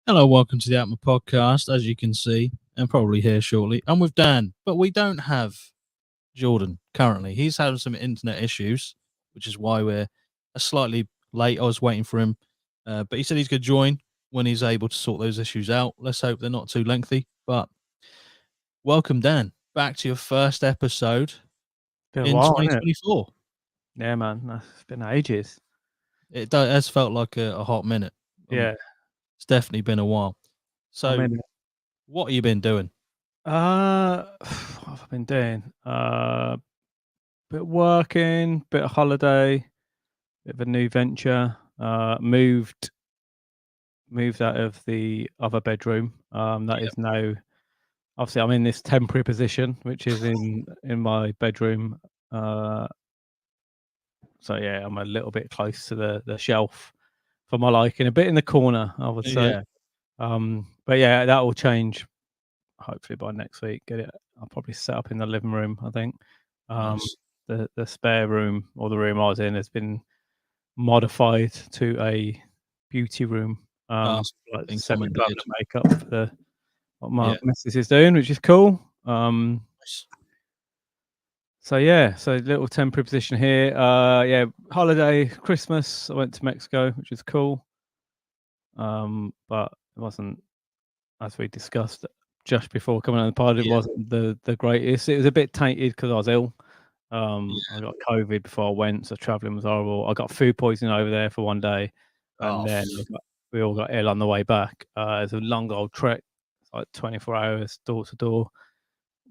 Hello, welcome to the APMA podcast. As you can see, and probably hear shortly, I'm with Dan, but we don't have Jordan currently. He's having some internet issues, which is why we're slightly late. I was waiting for him, but he said he's going to join when he's able to sort those issues out. Let's hope they're not too lengthy. But welcome, Dan, back to your first episode Been a in while, hasn't it? 2024. Yeah, man. It's been ages. It has felt like a hot minute. Yeah. It's definitely been a while. I So, mean, what have you been doing? what have I been doing? Bit of working, bit of holiday, bit of a new venture. Moved out of the other bedroom. That is now obviously I'm in this temporary position, which is in my bedroom. So yeah, I'm a little bit close to the shelf for my liking, a bit in the corner, I would say. Yeah. But yeah, that will change hopefully by next week. Get it. I'll probably set up in the living room. I think Nice. the spare room or the room I was in has been modified to a beauty room. Like Been semi-permanent commendated. makeup for what my Yeah. missus is doing, which is cool. Nice. So yeah, so little temporary position here. Yeah, holiday, Christmas. I went to Mexico, which is cool. But it wasn't, as we discussed just before coming on the pod, it Yeah. wasn't the greatest. It was a bit tainted because I was ill. I got COVID before I went, so traveling was horrible. I got food poisoning over there for one day, and then we all got ill on the way back. It's a long old trek, like 24 hours door to door,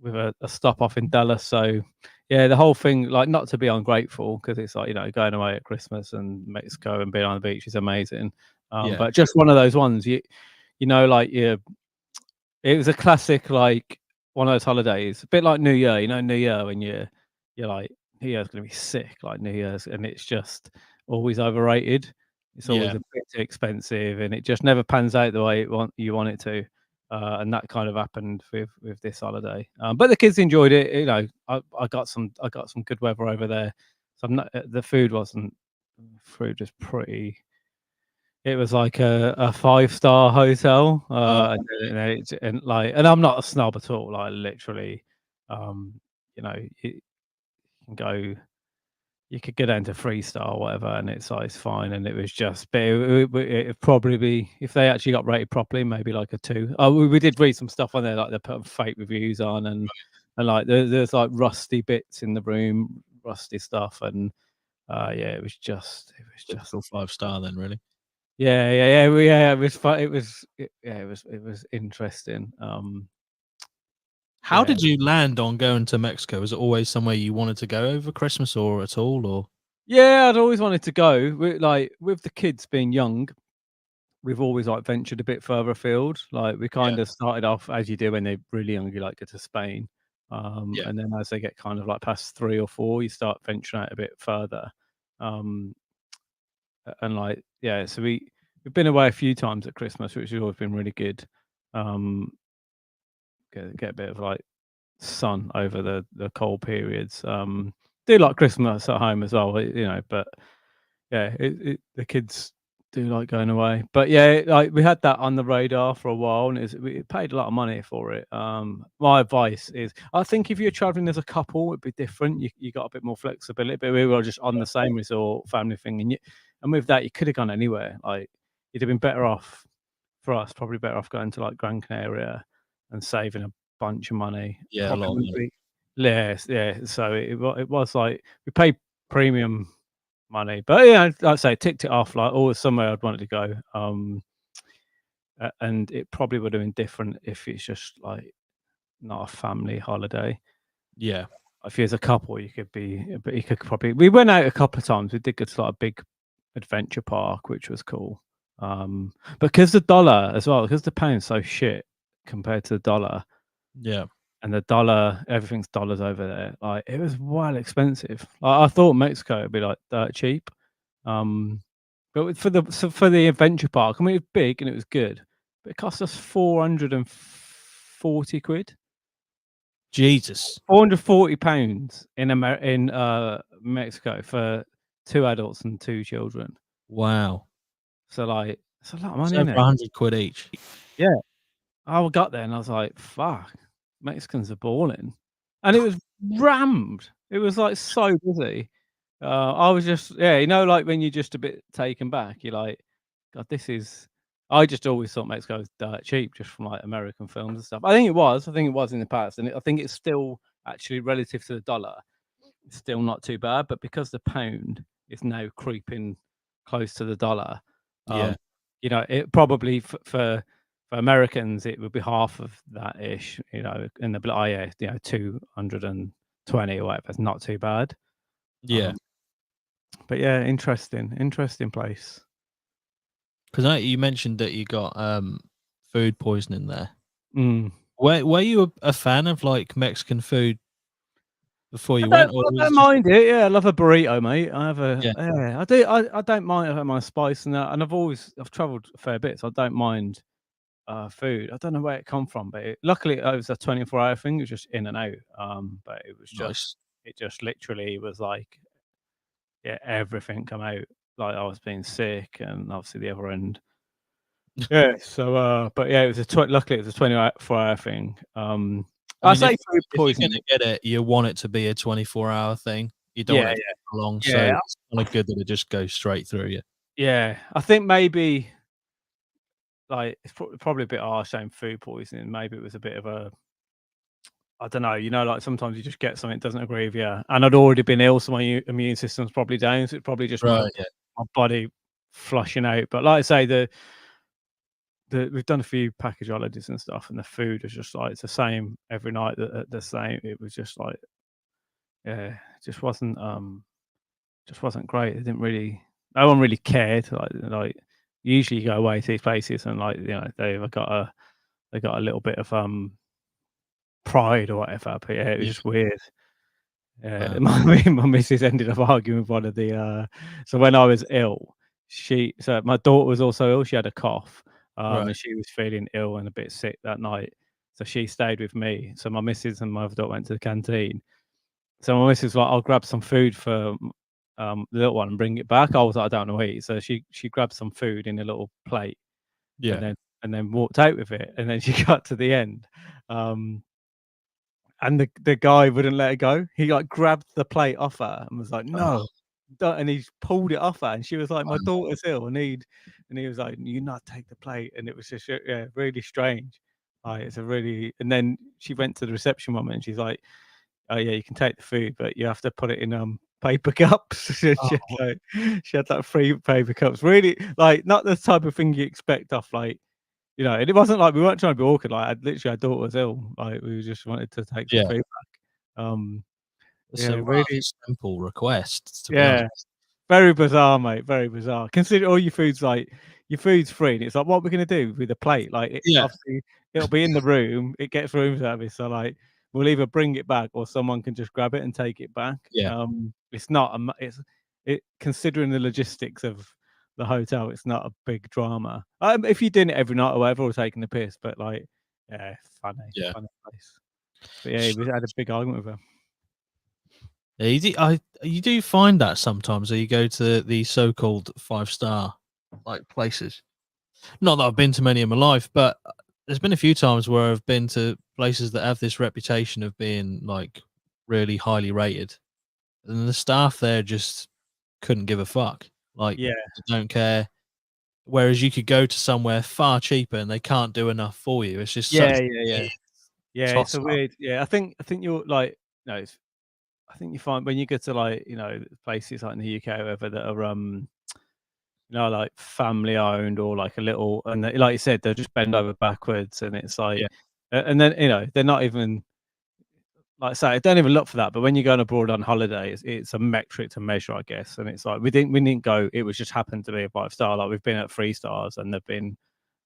with a stop off in Dallas. So yeah, the whole thing, like, not to be ungrateful, because it's like, going away at Christmas and Mexico and being on the beach is amazing. But just one of those ones, like it was a classic, like one of those holidays, a bit like New Year. New Year, when you're like, New Year's gonna be sick, like New Year's, and it's just always overrated. It's always a bit too expensive, and it just never pans out the way you want it to. And that kind of happened with this holiday. But the kids enjoyed it. I got some good weather over there. So I'm not, the food wasn't. Food was pretty. It was like a 5-star hotel, and I'm not a snob at all. Like, literally, you can go. You could go down to 3-star or whatever, and it's fine. And it was just, but it'd probably be, if they actually got rated properly, maybe like a 2. Oh, we did read some stuff on there, like they put fake reviews on, and like there's like rusty bits in the room, rusty stuff, and yeah, it was just Typical 5-star then, really. Yeah. It was fun. It was interesting. How did you land on going to Mexico? Was it always somewhere you wanted to go over Christmas or at all, or? Yeah, I'd always wanted to go. With the kids being young, we've always like ventured a bit further afield. Like, we kind of started off, as you do when they're really young, you like go to Spain. And then as they get kind of like past 3 or 4, you start venturing out a bit further. And like, yeah, so we've been away a few times at Christmas, which has always been really good. Get a bit of like sun over the cold periods. Do like Christmas at home as well, but yeah, the kids do like going away. But yeah, like, we had that on the radar for a while, and we paid a lot of money for it. My advice is, I think if you're traveling as a couple, it'd be different. You got a bit more flexibility, but we were just on the same resort, family thing, and with that, you could have gone anywhere. Like, you'd have been better off, for us, probably better off going to like Gran Canaria and saving a bunch of money. Yeah, a lot of money. Yeah. So it was like, we paid premium money, but yeah, like I say, ticked it off, like always somewhere I'd wanted to go. And it probably would have been different if it's just like not a family holiday. Yeah. If you're a couple, you could probably. We went out a couple of times. We did go to like a big adventure park, which was cool. Because the dollar as well, because the pound's so shit compared to the dollar. Yeah. And the dollar, everything's dollars over there. Like, it was well expensive. Like, I thought Mexico would be like dirt cheap. But for the adventure park, I mean, it was big and it was good, but it cost us 440 quid. Jesus. £440 in Mexico for 2 adults and 2 children. Wow. So like It's a lot of It's money, over isn't it? 100 quid each. Yeah. I got there and I was like, "Fuck, Mexicans are balling," and it was rammed. It was, like, so busy. I was just yeah, like, when you're just a bit taken back, you're like, "God, this is." I just always thought Mexico was dirt cheap just from, like, American films and stuff. I think it was. I think it was in the past, and I think it's still actually relative to the dollar, it's still not too bad, but because the pound is now creeping close to the dollar, Yeah. um, it probably for Americans, it would be half of that ish, and they'll be like, "Oh, yeah, 220 or whatever. It's not too bad." Yeah. Um, but yeah, interesting place. Because you mentioned that you got food poisoning there. Mm. Were you a fan of like Mexican food before I you don't went, or I was don't it just mind it, yeah, I love a burrito, mate. I have a yeah, yeah, I do I don't mind having my spice and that, and I've travelled a fair bit, so I don't mind, food. I don't know where it come from, but luckily, it was a 24-hour thing, it was just in and out, but nice? it just literally was like, yeah, everything come out, like, I was being sick and obviously the other end. Yeah, so, but yeah, it was luckily, it was a 24-hour thing. I I mean, say food if you're poisoning. gonna get it, you want it to be a 24-hour thing. You don't Yeah, want it to take long, yeah, so yeah. it's kinda good that it just goes straight through you. Yeah, I think maybe, like, it's probably a bit harsh saying food poisoning. Maybe it was a bit of a, I don't know, like sometimes you just get something that doesn't agree with you. And I'd already been ill, so my immune system's probably down. So it's probably just Right, yeah. my body flushing out. But like I say, we've done a few package holidays and stuff, and the food is just like it's the same every night. The same. It was just like, yeah, it just wasn't great. It didn't really. No one really cared. Like usually you go away to these places and like they got a little bit of pride or whatever. But yeah, it was Yeah. just weird. Wow. My missus ended up arguing with one of the, so when I was ill, so my daughter was also ill, she had a cough, Right. and she was feeling ill and a bit sick that night, so she stayed with me. So my missus and my other daughter went to the canteen. So my missus was like, "I'll grab some food for, the little one and bring it back." I was like, "I don't wanna eat." So she grabbed some food in a little plate and Yeah. then walked out with it, and then she got to the end, um and the guy wouldn't let her go. He, like, grabbed the plate off her and was like, Oh, "No." Don't and he pulled it off her, and she was like, "My wow. daughter's ill, and he was like, "You not take the plate," and it was just, yeah, really strange. Like, it's a really and then she went to the reception woman, and she's like, "Oh, yeah, you can take the food, but you have to put it in, paper cups." Oh, She had, like, 3 paper cups. Really, like, not the type of thing you expect off, like, and it wasn't like we weren't trying to be awkward, like, I literally, our daughter was ill, like, we just wanted to take some yeah. food back. It's a Yeah, rather really simple request, to be yeah, honest. very bizarre, mate, very bizarre. Consider all your food's free, and it's like, what we're gonna do with the plate? Like, Yeah. obviously, it'll be in the room, it gets room service, so, like, we'll either bring it back or someone can just grab it and take it back. Yeah. It's not a ma considering the logistics of the hotel, it's not a big drama. If you're doing it every night or whatever, or taking the piss, but, like, yeah, Yeah. funny place. But, yeah, we had a big argument with her. Yeah, you do find that sometimes that you go to the so-called five-star, like, places. Not that I've been to many in my life, but, there's been a few times where I've been to places that have this reputation of being, like, really highly rated, and the staff there just couldn't give a fuck. Like, Yeah. they don't care. Whereas you could go to somewhere far cheaper and they can't do enough for you. It's just such Yeah, a yeah, weird yeah. Yeah, it's a toss-up. weird yeah, I think you're like no, I think you find when you go to, like, places like in the UK or whatever that are, like family owned or like a little and like you said, they'll just bend over backwards and it's like Yeah, and then, they're not even like I say, don't even look for that, but when you're going abroad on holiday, it's a metric to measure, I guess, and it's like we didn't go, it was just happened to be a 5-star, like, we've been at 3 stars and they've been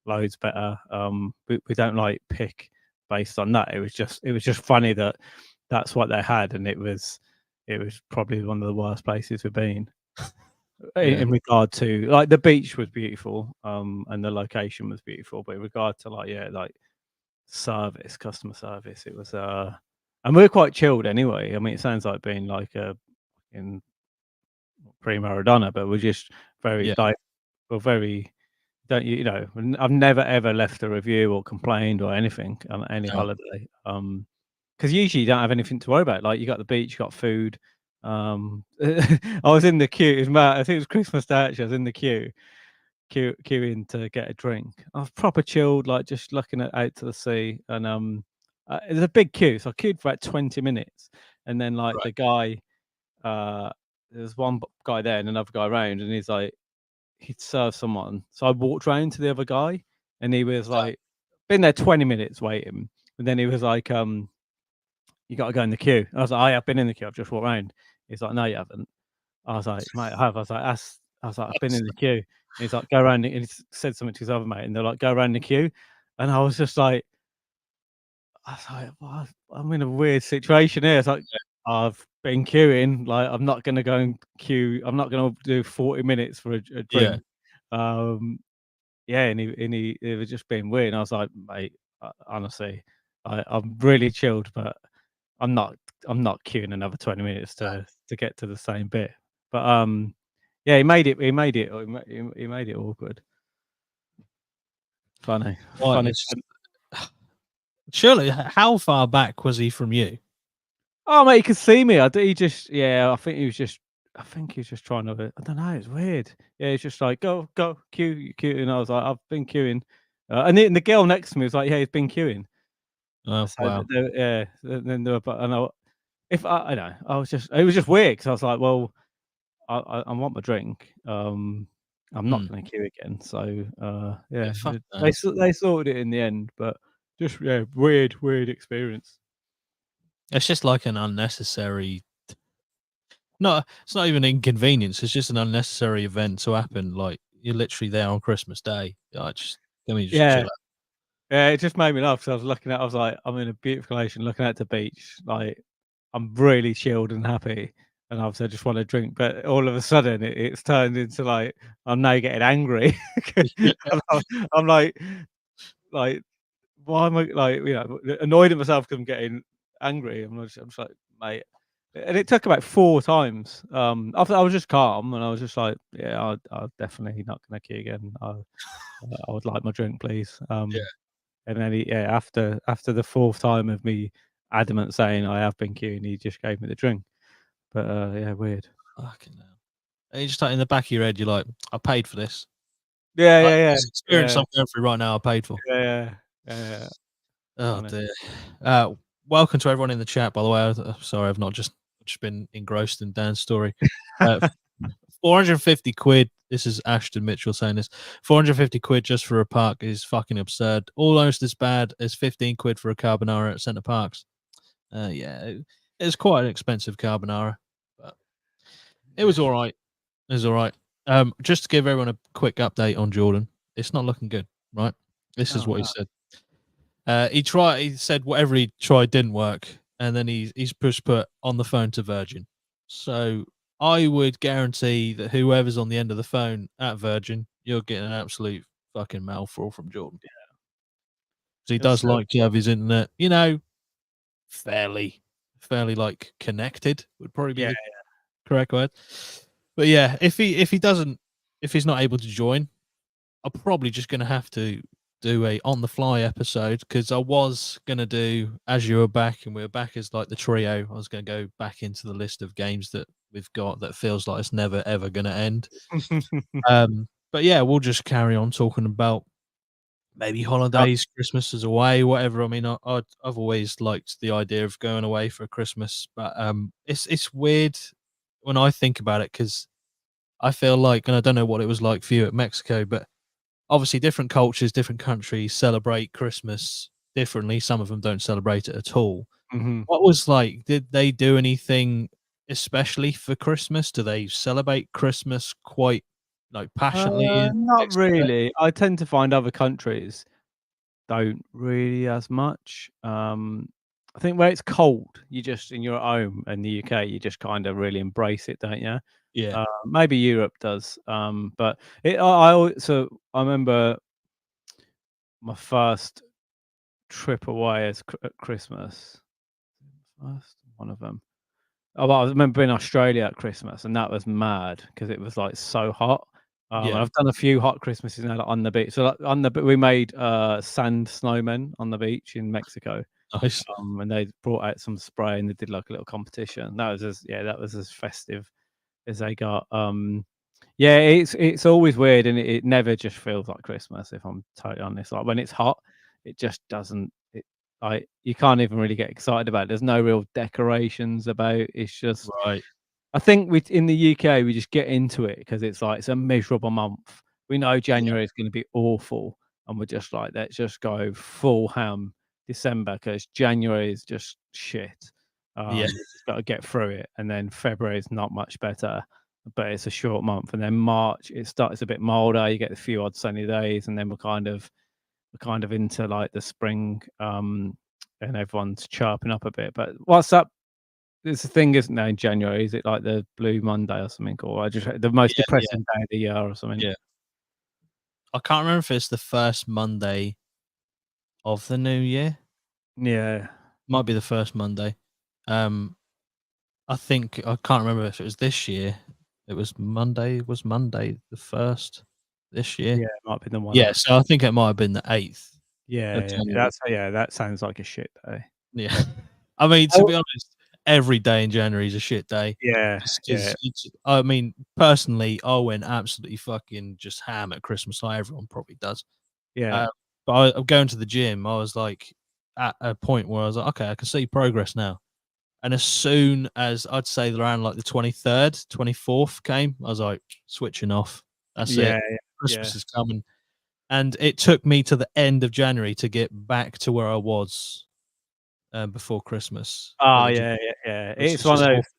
loads better, we don't, like, pick based on that, it was just funny that that's what they had, and it was probably one of the worst places we've been yeah, in regard to like, the beach was beautiful, and the location was beautiful, but in regard to, like, yeah, like, customer service, it was, and we're quite chilled anyway. I mean, it sounds like being like a in pre-Maradona, but we're just very yeah, like we're very don't you? You know, I've never ever left a review or complained or anything on any No. holiday. Because usually you don't have anything to worry about. Like you got the beach, you got food. I was in the queue. It was mad. I think it was Christmas Day. Actually, I was in the queuing to get a drink. I was proper chilled, like just looking out to the sea, and it was a big queue, so I queued for about 20 minutes, and then like Right. the guy, uh, there was one guy there and another guy around, and he's like, he'd serve someone, so I walked round to the other guy, and he was Right. like, been there 20 minutes waiting, and then he was like, "You got to go in the queue." I was like, "I have been in the queue. I've just walked round." He's like, "No, you haven't." I was like, "Mate, I have." I was like, "That's." I was like, "I've been in the queue." And he's like, "Go around," and he said something to his other mate, and they're like, "Go around the queue," and I was just like, I was like, "What? I'm in a weird situation here." It's like, I've been queuing, like, I'm not gonna go and queue. I'm not gonna do 40 minutes for a Yeah. drink. Um, yeah, and he was just being weird, and I was like, "Mate, honestly, I'm really chilled, but I'm not I'm not queuing another 20 minutes to get to the same bit." But, yeah, he made it awkward. Funny, Well, funny. it's surely, how far back was he from you? Oh, mate, he could see me. He just yeah, I think he was just trying to I don't know, it's weird. Yeah, he's just like, "Go, go, queue," and I was like, "I've been queuing." And the girl next to me was like, "Yeah, he's been queuing." Oh, So wow. yeah, then there were but and I if I know, I was just it was just weird because I was like, "Well, I want my drink. I'm not Mm. gonna queue again." So, Yeah, yeah, fuck that. they sorted it in the end, but just yeah, weird experience. It's just like an unnecessary, no, it's not even inconvenience, it's just an unnecessary event to happen, like, you're literally there on Christmas Day. Like, just can we just chill Yeah. out? Yeah, it just made me laugh 'cause I was like, I'm in a beautiful location looking at the beach, like, I'm really chilled and happy, and obviously I just want a drink, but all of a sudden it's turned into, like, I'm now getting angry. Yeah. I'm like, why am I, like, annoyed at myself 'cause I'm getting angry. I'm just like, "Mate," and it took about 4 times. After I was just calm, and I was just like, "Yeah, I'll definitely not gonna queue again. I would like my drink, please." Yeah. And then after the 4th time of me adamant saying I have been queuing, he just gave me the drink. But, yeah, weird. Fucking hell. And you just like in the back of your head, you're like, "I paid for this. Yeah, Like, yeah, yeah, this experience yeah, I'm going through right now, I paid for." yeah, yeah, yeah, Oh, funny. dear. Welcome to everyone in the chat, by the way. Sorry, I've not just been engrossed in Dan's story. 450 quid. This is Ashton Mitchell saying this. 450 quid just for a park is fucking absurd. Almost as bad as 15 quid for a carbonara at Centre Parks. Yeah, it's quite an expensive carbonara, but it was Yeah. all right. It was all right. Just to give everyone a quick update on Jordan, it's not looking good, right? This is Oh, what he no. said. He said whatever he tried didn't work, and then he's just put on the phone to Virgin. So I would guarantee that whoever's on the end of the phone at Virgin, you're getting an absolute fucking mouthful from Jordan. 'Cause he You're does so like to have his internet, fairly like connected would probably be yeah, the correct word. But yeah, if he's not able to join, I'm probably just gonna have to do a on the fly episode because I was gonna do as you were back and we were back as like the trio. I was gonna go back into the list of games that we've got that feels like it's never ever gonna end. But yeah, we'll just carry on talking about maybe Oh, holidays, Christmases away, whatever. I mean, I've always liked the idea of going away for Christmas, but it's weird when I think about it because I feel like, and I don't know what it was like for you at Mexico, but obviously different cultures, different countries celebrate Christmas differently. Some of them don't celebrate it at all. mhm. What was like, did they do anything especially for Christmas? Do they celebrate Christmas quite like passionately in Not Mexico? really. I tend to find other countries don't really as much. I think where it's cold, you just in your home in the UK, you just kinda really embrace it, don't you? Yeah. Maybe Europe does, but I remember my first trip away as at Christmas. First one of them. Oh, well, I remember in Australia at Christmas, and that was mad because it was, like, so hot. And Yeah. I've done a few hot Christmases now, like, on the beach. So, like, on the we made, sand snowmen on the beach in Mexico, Nice. and they brought out some spray and they did, like, a little competition. That was as festive as they got. Yeah, it's always weird, and it never just feels like Christmas, if I'm totally honest. Like, when it's hot, it just doesn't like, you can't even really get excited about it. There's no real decorations about. It's just Right. I think we in the UK, we just get into it because it's like, it's a miserable month. We know Yeah. January is gonna be awful, and we're just like, "Let's just go full ham December because January is just shit." Yeah. We just gotta get through it, and then February is not much better, but it's a short month, and then March, it starts a bit milder, you get a few odd sunny days, and then we're kind of into, like, the spring, and everyone's sharpening up a bit. But what's up it's a thing, isn't there, in January? Is it like the Blue Monday or something? Or I just the most Yeah. Yeah. depressing day of the year or something? Yeah. I can't remember if it's the first Monday of the new year. Yeah. Might be the first Monday. Um, I think I can't remember if it was this year. It was Monday. Was Monday the first this year? Yeah, it might be the one Yeah. after. So I think it might have been the 8th of Yeah, January. that sounds like a shit day. Yeah. I mean, to Oh, be honest, every day in January is a shit day. yeah, Just yeah, 'cause it's I mean, personally, I went absolutely fucking just ham at Christmas like everyone probably does. yeah, Uh, but I'm going to the gym, I was, like, at a point where I was like, "Okay, I can see progress now." And as soon as I'd say around, like, the 23rd, 24th came, I was like, "Switching off. That's it. yeah, yeah. Christmas is coming." And it took me to the end of January to get back to where I was, before Christmas at Oh, the gym, yeah, yeah, yeah. which It's is one just of those. awful.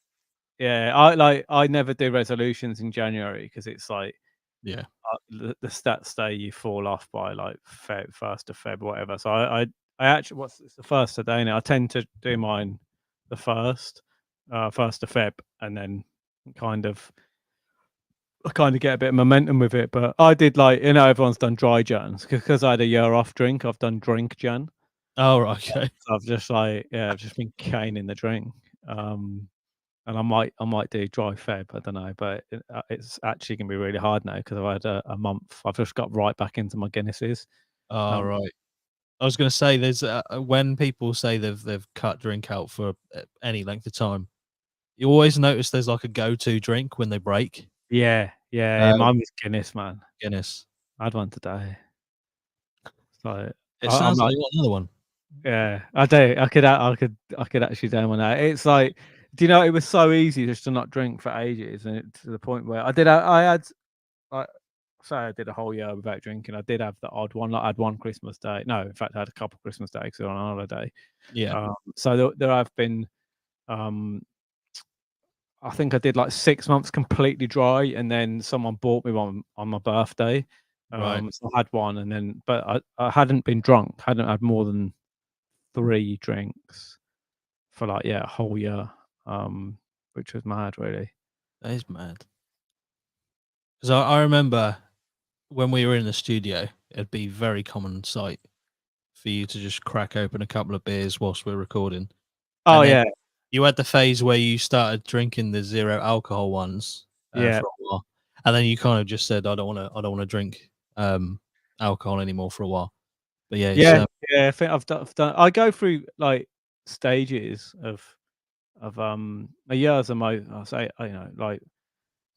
Yeah, I never do resolutions in January because it's like, Yeah. the stats say you fall off by, like, Feb 1st of Feb, whatever. So I actually it's the 1st today now. I tend to do mine the 1st of Feb, and then kind of I kinda get a bit of momentum with it. But I did, like, everyone's done dry Jans because I had a year off drink, I've done drink Jan. Oh, right, okay. So I've just, like, yeah, I've just been caning the drink. Um, and I might do dry Feb, I don't know, but it's actually gonna be really hard now because 'cause I've had a month. I've just got right back into my Guinnesses. Oh, Um, right. I was gonna say there's, when people say they've cut drink out for, any length of time, you always notice there's, like, a go-to drink when they break. yeah, yeah, yeah, Um, mine was Guinness, man. Guinness. I had one today. So It I'm sounds like like, you want another one. yeah, I do. I could actually do one now. It's like, do you know, it was so easy just to not drink for ages, and to the point where I had, like, say I did a whole year without drinking. I did have the odd one. Like, I had one Christmas day. No, in fact, I had a couple Christmas days 'cause I was on holiday. Yeah, So there have been, um, I think I did like 6 months completely dry, and then someone bought me one on my birthday. right. So I had one, and then but I hadn't been drunk, hadn't had more than 3 drinks for, like, yeah, a whole year, um, which was mad, really. That is mad. 'Cause I remember when we were in the studio, it'd be very common sight for you to just crack open a couple of beers whilst we're recording, Oh, and then yeah, you had the phase where you started drinking the 0 alcohol ones, yeah. for a while, and then you kind of just said, I don't wanna drink, alcohol anymore for a while." But yeah, it's, Yeah, yeah, I think I've done I go through, like, stages of, a year's a mo I'll say, like,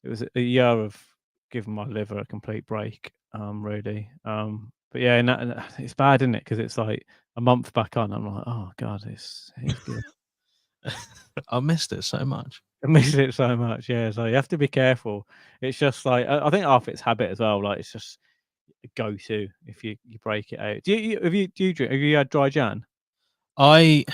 it was a year of giving my liver a complete break, really. But yeah, and it's bad, isn't it? Because it's like a month back on, I'm like, "Oh god, it's good." I missed it so much. I miss it so much, yeah, so you have to be careful. It's just like I think half it's habit as well, like, it's just a go-to if you break it out. Do you drink have you had dry Jan? I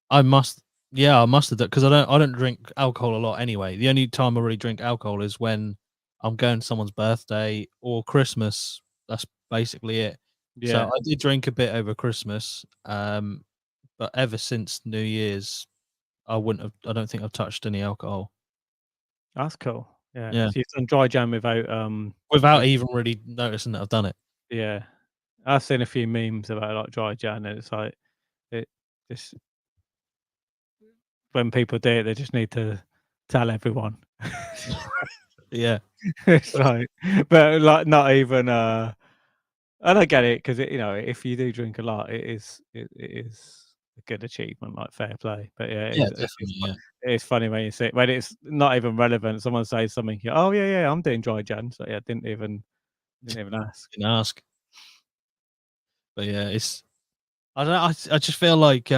I must yeah, I must have done because I don't drink alcohol a lot anyway. The only time I really drink alcohol is when I'm going to someone's birthday or Christmas. That's basically it. So Yeah, I did drink a bit over Christmas, but ever since New Year's, I don't think I've touched any alcohol. that's cool. Yeah, Yeah, so you've done dry Jan without, without with even really noticing that I've done it. yeah. I've seen a few memes about, like, dry Jan, and it's like, it just when people do it, they just need to tell everyone. Yeah. It's like, but like not even. And I get it because if you do drink a lot, it is a good achievement, like fair play. But yeah, Yeah, definitely. Yeah. it's funny when you see when it's not even relevant. Someone says something, oh yeah, I'm doing dry Jan. So yeah, didn't even ask. Didn't ask. But yeah, I don't know, I just feel like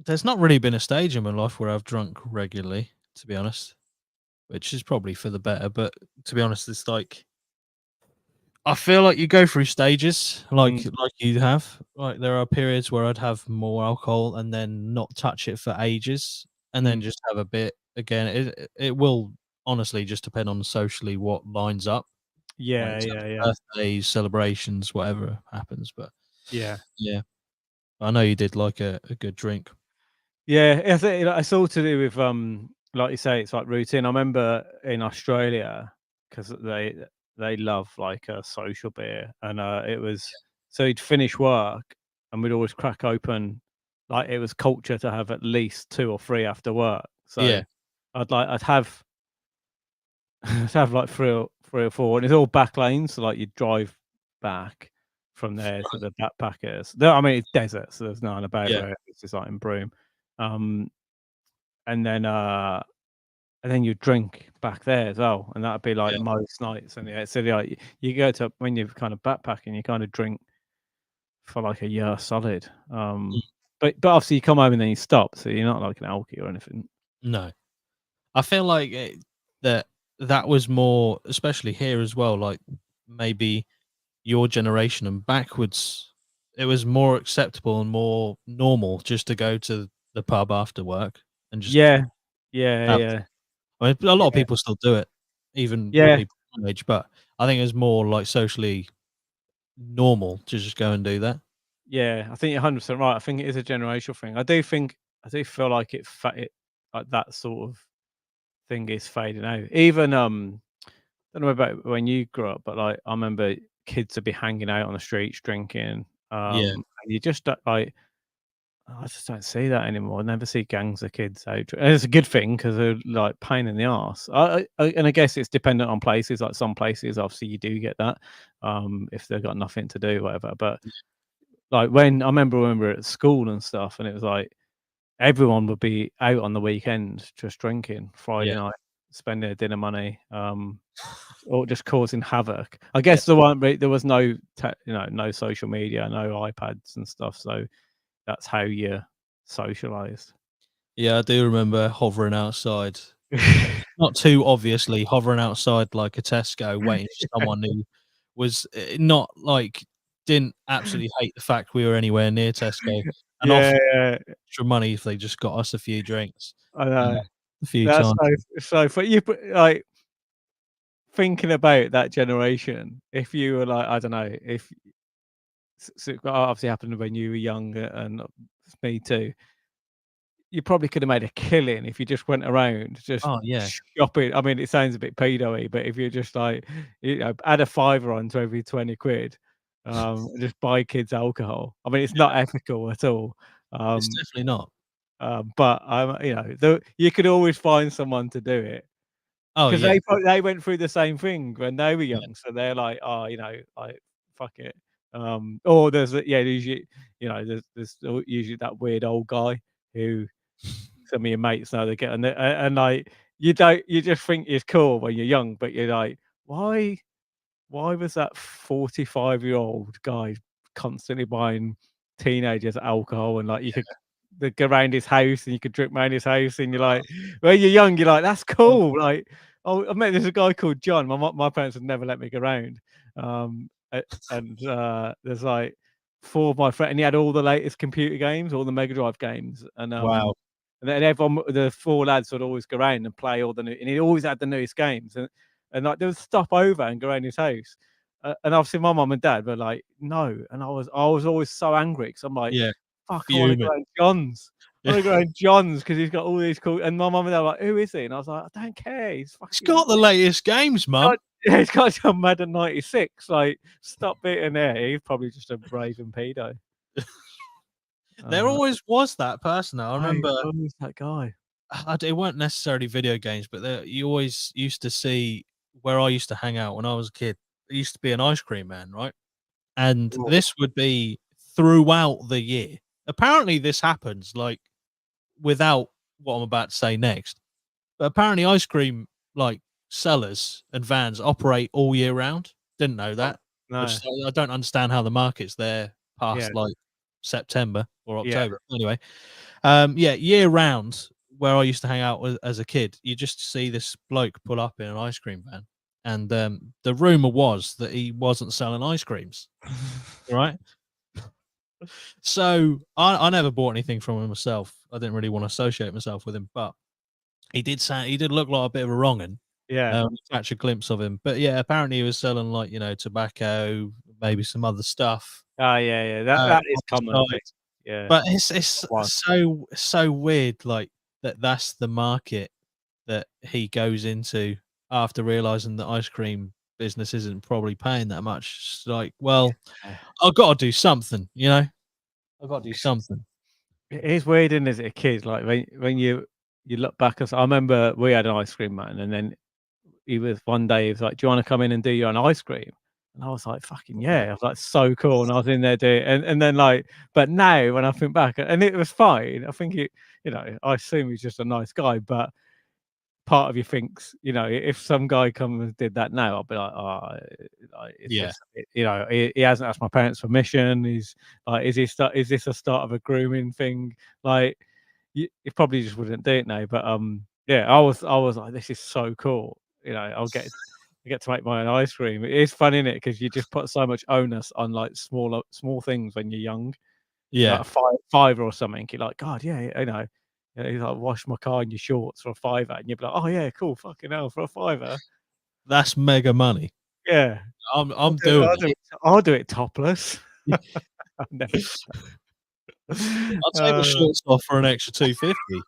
there's not really been a stage in my life where I've drunk regularly, to be honest, which is probably for the better. But to be honest, it's like I feel like you go through stages, Mm, like you have. Like there are periods where I'd have more alcohol and then not touch it for ages, and then mm. just have a bit again. It will honestly just depend on socially what lines up, like in Yeah, terms yeah, of yeah, birthdays, celebrations, whatever happens. But yeah. yeah, I know you did like a good drink. Yeah, I think it's all to do with like you say, it's like routine. I remember in Australia because they love like a social beer, and it was so you'd finish work and we'd always crack open like it was culture to have at least two or three after work. Yeah, So I'd have I'd have like three or four, and it's all back lanes, so like you drive back from there to right. the backpackers. No, I mean it's desert, so there's nothing about Yeah, where it's just like in Broome. Um, and then you drink back there as well, and that'd be like yeah, most nights. And yeah, so like you go to when you're kind of backpacking, you kind of drink for like a year solid. mm, But obviously you come home and then you stop, so you're not like an alkie or anything. no. I feel like that that was more, especially here as well. Like maybe your generation and backwards, it was more acceptable and more normal just to go to the pub after work and just Yeah, yeah, have. yeah, I mean, a lot of yeah, people still do it, even yeah, people my age. But I think it's more like socially normal to just go and do that. yeah. I think you're 100% right. I think it is a generational thing. I do feel like it like that sort of thing is fading out. Even I don't know about when you grew up, but like I remember kids would be hanging out on the streets drinking. Yeah, And you just don't, like I just don't see that anymore. I never see gangs of kids out. And it's a good thing because they're like pain in the arse. And I guess it's dependent on places. Like some places, obviously, you do get that if they've got nothing to do, whatever. But like when I remember when we were at school and stuff, and it was like everyone would be out on the weekend just drinking Friday yeah, night, spending their dinner money. Or just causing havoc. I yeah, guess there was no no social media, no iPads and stuff, so that's how you socialized. yeah. I do remember hovering outside. Not too obviously hovering outside like a Tesco waiting for someone who was, not like didn't absolutely hate the fact we were anywhere near Tesco and Yeah, offered yeah, extra money if they just got us a few drinks, I uh, know. a few That's times. so but you put like, thinking about that generation, if you were like, I don't know, if so obviously happened when you were younger and me too. You probably could have made a killing if you just went around just Oh, yeah. shopping. I mean, it sounds a bit pedo-y, but if you just like, add a fiver on to every 20 quid, and just buy kids alcohol. I mean, it's not ethical at all. It's Um, definitely not. but you could always find someone to do it Oh, because yeah, they went through the same thing when they were yeah, young. So they're like, oh, like fuck it. Or there's usually, there's usually that weird old guy who some of your mates know they get and like you just think it's cool when you're young, but you're like, why was that 45-year-old guy constantly buying teenagers alcohol and like you could go around his house and you could drink around his house and you're like, when you're young, you're like, that's oh, cool. Like, oh, I met there's a guy called John. My parents would never let me go around. And there's like four of my friends, and he had all the latest computer games, all the Mega Drive games, wow. and then everyone, the four lads would always go around and play all the new, and he always had the newest games, and like they would stop over and go around his house, and obviously my mum and dad were like, no, and I was always so angry because I'm like, Yeah, fuck, I want to go fuming. around John's. I Yeah. want to go around John's because he's got all these cool. And my mum and dad were like, who is he? And I was like, I don't care. He's It's fucking. got the latest games, God, mum. yeah, he's got some Madden 96. Like, stop beating there. He's probably just a raving pedo. There Uh, always was that person, though. I I remember who's that guy? it weren't necessarily video games, but you always used to see where I used to hang out when I was a kid. There used to be an ice cream man, right? And Ooh. this would be throughout the year. Apparently, this happens like without what I'm about to say next. But apparently, ice cream like sellers and vans operate all year round. Didn't know Oh, that. no. I don't understand how the market's there Yeah. past like September or Yeah. October. Anyway, yeah, year round where I used to hang out with, as a kid, you just see this bloke pull up in an ice cream van, and the rumor was that he wasn't selling ice creams, right? So I never bought anything from him myself. I didn't really want to associate myself with him, but he did look like a bit of a wrong'un. Yeah. Catch a glimpse of him, but yeah, apparently he was selling like tobacco, maybe some other stuff. Oh, yeah, yeah. That On that is the common, I think. side. Yeah. But it's Wow. so weird, like that's the market that he goes into after realizing that ice cream business isn't probably paying that much. It's like, well, Yeah. I've got to do something, I've got to do something. It is weird, isn't it, as a kid, like, when you look back, I remember we had an ice cream man, and then one day he was like, "Do you wanna come in and do your own ice cream?" And I was like, "Fucking yeah." I was like, "So cool." And I was in there doing and then, like but now when I think back and it was fine. I think I assume he's just a nice guy, but part of you thinks, if some guy come and did that now, I'll be like, "Oh, like, it's Yeah, just, he hasn't asked my parents' permission. He's like, is this a start of a grooming thing?" Like, you probably just wouldn't do it now, but, yeah, I was like, "This is so cool." I get to make my own ice cream. It is fun, innit? Because you just put so much onus on, like, small things when you're young. Like yeah, a fiver or something, you're like, "God, yeah, you like, wash my car in your shorts for a fiver," and you'd be like, "Oh, yeah, cool, fucking hell, for a fiver." that's mega money. Yeah. I'm doing it. I'll do it topless. Yeah. I've never I'll take my uh, shorts off for an extra 250.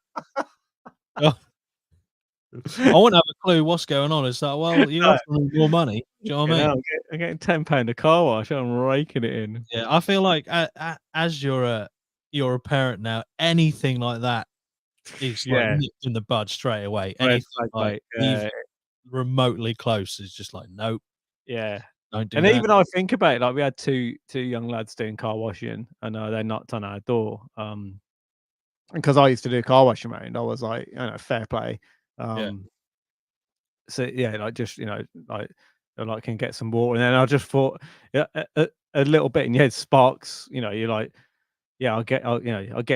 I wouldn't have a clue what's going on. It's like, well, you're no, offering me more money. Do you know what I mean? I'm getting £10 a car wash, I'm raking it in. Yeah, I feel like as you're a parent now, anything like that is like Yeah, nipped in the bud straight away. red Anything flag, like mate. even Yeah, remotely close is just like, nope, yeah. don't do And that. even I think about it, like, we had two young lads doing car washing, and, they knocked on our door, because I used to do car washing around, I was like, fair play. Yeah, Um, so yeah, like just like they're like, can get some water, and then I just thought, yeah, a little bit in your head sparks. You're like, yeah, I'll get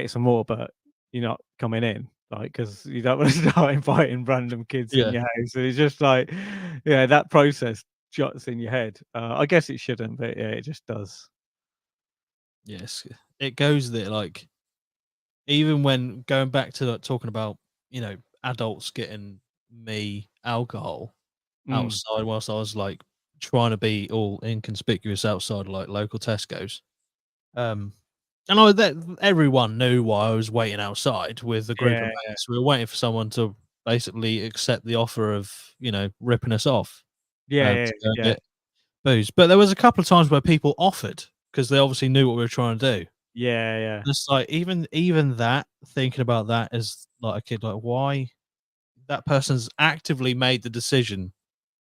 you some more, but you're not coming in, like, because you don't want to start inviting random kids in yeah, your house. So it's just like, yeah, that process jots in your head. I guess it shouldn't, but yeah, it just does. yes. It goes there like even when going back to like talking about adults getting me alcohol Mm, outside whilst I was like trying to be all inconspicuous outside like local Tesco's. Um, and everyone knew why I was waiting outside with a group of yeah, mates. We were waiting for someone to basically accept the offer of ripping us off yeah, yeah, to go and yeah, get booze. But there was a couple of times where people offered because they obviously knew what we were trying to do. yeah, yeah, And it's like even that thinking about that as like a kid, like why that person's actively made the decision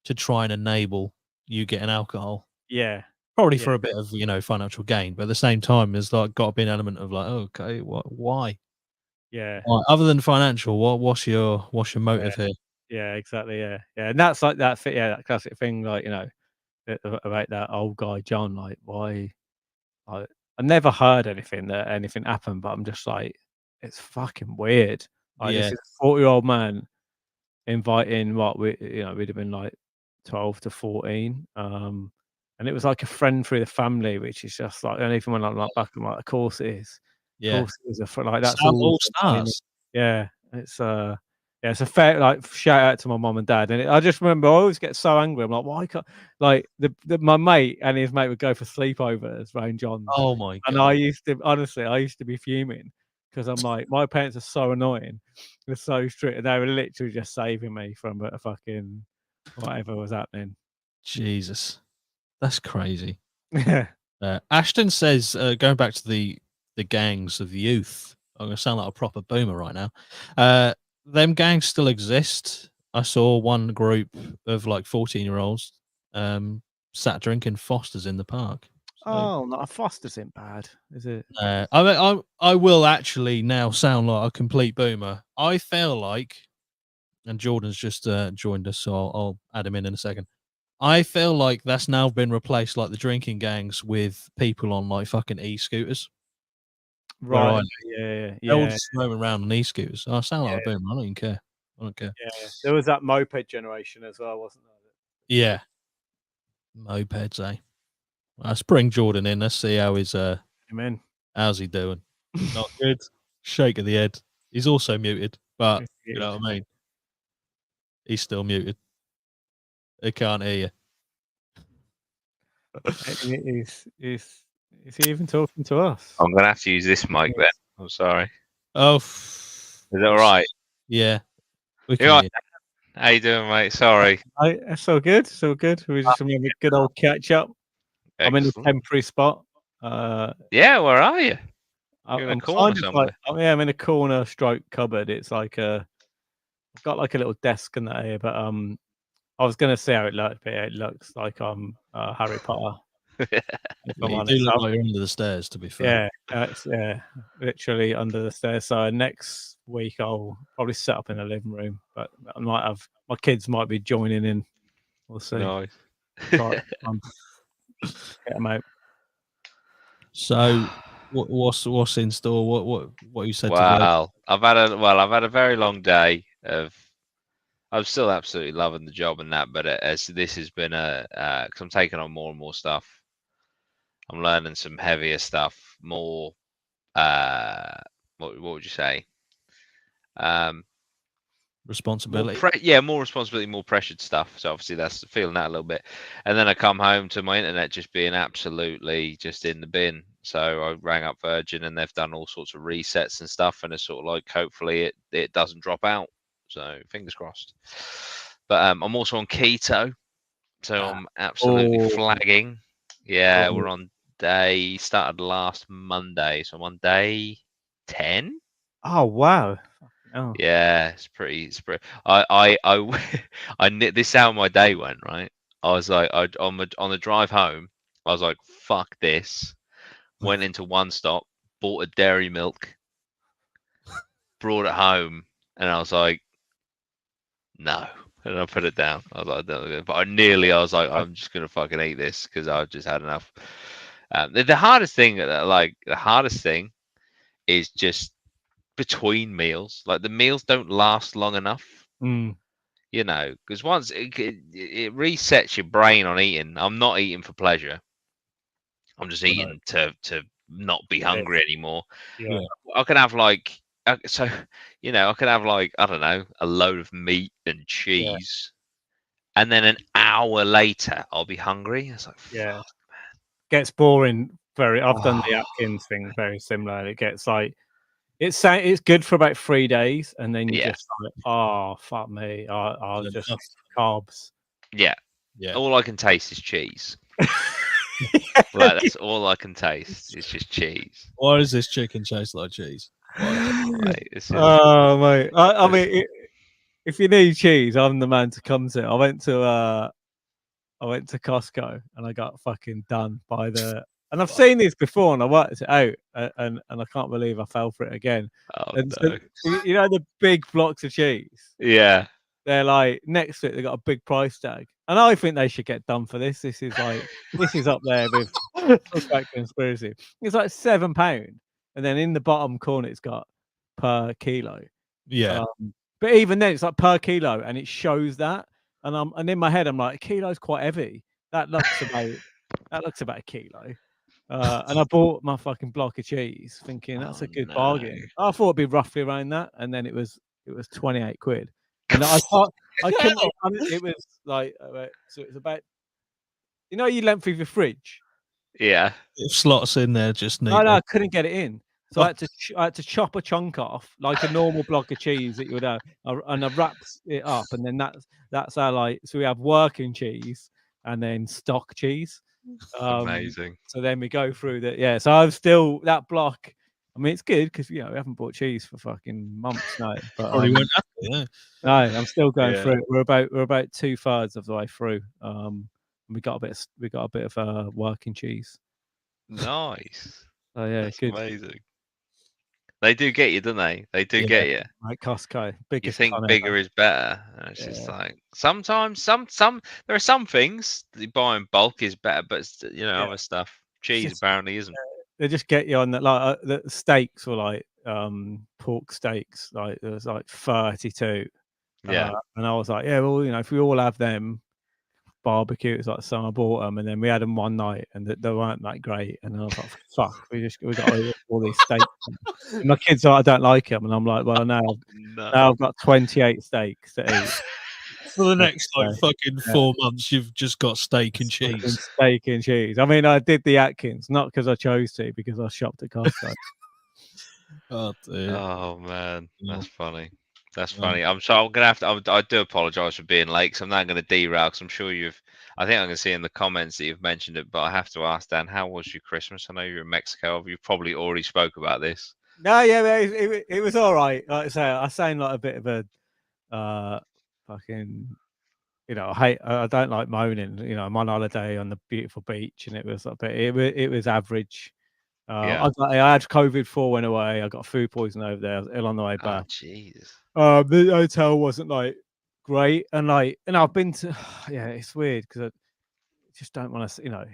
to try and enable you getting alcohol. yeah, Probably yeah, for a bit of, financial gain, but at the same time, there's, like, got to be an element of, like, "Oh, okay, why? yeah, Why?" Other than financial, what's your yeah, motive here? yeah, exactly, yeah, yeah, and that's like that classic thing, like, about that old guy John, like, why I never heard anything happened, but I'm just like, it's fucking weird. Like, Yeah, this is a 40-year-old man inviting we'd have been like 12 to 14, and it was like a friend through the family, which is just like, and even when I'm like back, I'm like, of course it is. Of yeah. course it is a fr like, that's Sam always All a thing. Stars. Yeah, yeah, it's a fair, like, shout out to my mom and dad, and I just remember I always get so angry, I'm like, "Why can't," like, my mate and his mate would go for sleepovers round John's, Oh my and god. I used to be fuming because 'cause I'm like, "My parents are so annoying, they're so strict," and they were literally just saving me from a fucking whatever was happening. Jesus, that's crazy. Yeah. Ashton says, going back to the gangs of youth, I'm gonna sound like a proper boomer right now. them gangs still exist. I saw one group of like 14-year-olds sat drinking Fosters in the park. So, Oh, not a Foster's ain't bad, is it? I mean, I will actually now sound like a complete boomer. I feel like, and Jordan's just joined us, so I'll add him in a second. I feel like that's now been replaced, like the drinking gangs, with people on like fucking e-scooters. Where I Right. live. Yeah. They're all Yeah. just roaming around on e-scooters. I sound like a Yeah. boomer. I don't even care. I don't care. Yeah. There was that moped generation as well, wasn't there? Yeah, mopeds, eh? Let's bring Jordan in. Let's see how Amen. how's he doing. Not good. Shake of the head. He's also muted, but you know what I mean. He's still muted. He can't hear you. Is he even talking to us? I'm gonna have to use this mic then. I'm sorry. Oh, Is that all right? Yeah, we You can all hear. right? How you doing, mate? Sorry. That's so good. So good. We just having a good old catch up. I'm in a Excellent. temporary spot. Yeah, where are you? You're in a I'm corner kind of somewhere. like, I'm in a corner stroke cupboard. It's like I've got like a little desk in that here, but I was gonna say how it looked, but it looks like I'm Harry Potter. If I'm You do honest. look like you're under the stairs, to be fair. It's literally under the stairs. So next week I'll probably set up in a living room, but I might have my kids might be joining in. We'll see. Nice. Try get them out. So, what's in store? What you said to Well, I've had a very long day of. I'm still absolutely loving the job and that, but as this has been because I'm taking on more and more stuff. I'm learning some heavier stuff, more. What would you say? responsibility? More responsibility, more pressured stuff. So obviously that's feeling that a little bit. And then I come home to my internet just being absolutely just in the bin. So I rang up Virgin and they've done all sorts of resets and stuff, and it's sort of like hopefully it doesn't drop out. So fingers crossed. But I'm also on keto, so I'm absolutely flagging. Yeah, we're on started last Monday, so I'm on day 10. Oh wow. Oh. Yeah, it's pretty. I this is how my day went. Right, I was like, on the drive home, I was like, fuck this. Went into One Stop, bought a dairy milk, brought it home, and I was like, no, and I put it down. I was like, no, but I was like, I'm just gonna fucking eat this because I've just had enough. The hardest thing is just between meals. Like the meals don't last long enough. You know, because once it resets your brain on eating. I'm not eating for pleasure. I'm just eating to not be hungry anymore. Yeah. I can have like I can have like, I don't know, a load of meat and cheese, and then an hour later I'll be hungry. It's like, fuck, gets boring. I've done the Atkins thing very similar. It gets like it's good for about 3 days, and then you just like, oh fuck me, I'll just carbs. Yeah. All I can taste is cheese. Like, that's all I can taste. It's just cheese. Why does this chicken taste like cheese? Mate, oh mate, I mean, if you need cheese, I'm the man to come to. I went to Costco and I got fucking done by the. And I've seen this before, and I worked it out, and I can't believe I fell for it again. Oh, and no. So, you know the big blocks of cheese. Yeah. They're like next to it. They got a big price tag, and I think they should get done for this. This is up there with conspiracy. It's like £7, and then in the bottom corner it's got per kilo. Yeah. But even then, it's like per kilo, and it shows that. And in my head, I'm like, a kilo's quite heavy. That looks about a kilo. And I bought my fucking block of cheese, thinking that's a good bargain. I thought it'd be roughly around that, and then it was 28 quid. And I couldn't. It was like so. It's about your length of your fridge. Yeah. It slots in there just neatly. No, I couldn't get it in. So I had to chop a chunk off like a normal block of cheese that you would have, and I wrapped it up, and then that's how so we have working cheese and then stock cheese. Amazing. So then we go through that. Yeah. So I'm still that block. I mean, it's good because we haven't bought cheese for fucking months now. But Probably won't have to, yeah. no, I'm still going Yeah. through it. We're about 2/3 of the way through. We got a bit of working cheese. Nice. So yeah, That's good. amazing. They do get you, don't they? They do Yeah, get you. like Costco, You biggest think con bigger ever. is better. And it's just Yeah. like sometimes there are some things that you buy in bulk is better, but Yeah. other stuff. It's Cheese just, apparently isn't. they just get you on that. Like the steaks were like pork steaks. Like there was like 32. Yeah. And I was like, yeah, well, if we all have them, barbecue, it's like summer bought them, and then we had them one night, and they weren't that great. And I was like, fuck, we got all these steaks. And my kids are like, I don't like them, and I'm like, well, now No. I've got 28 steaks to eat. For the next Yeah. fucking 4 months, you've just got steak and Fucking cheese. steak and cheese. I mean, I did the Atkins, not because I chose to, because I shopped at Costco. Oh dear. Oh man, that's funny. That's Yeah. funny. I'm gonna have to. I do apologise for being late. So I'm not going to derail. Because I'm sure you've. I think I can see in the comments that you've mentioned it, but I have to ask Dan, how was your Christmas? I know you're in Mexico. You probably already spoke about this. No, yeah, it was all right. Like I say, I sound like a bit of a fucking. I don't like moaning. I'm on holiday on the beautiful beach, and it was a bit. It was average. Yeah. I had COVID before, went away. I got food poisoning over there. I was ill on the way Oh back. Jesus. The hotel wasn't like great, and I've been to. Yeah, it's weird because I just don't want to.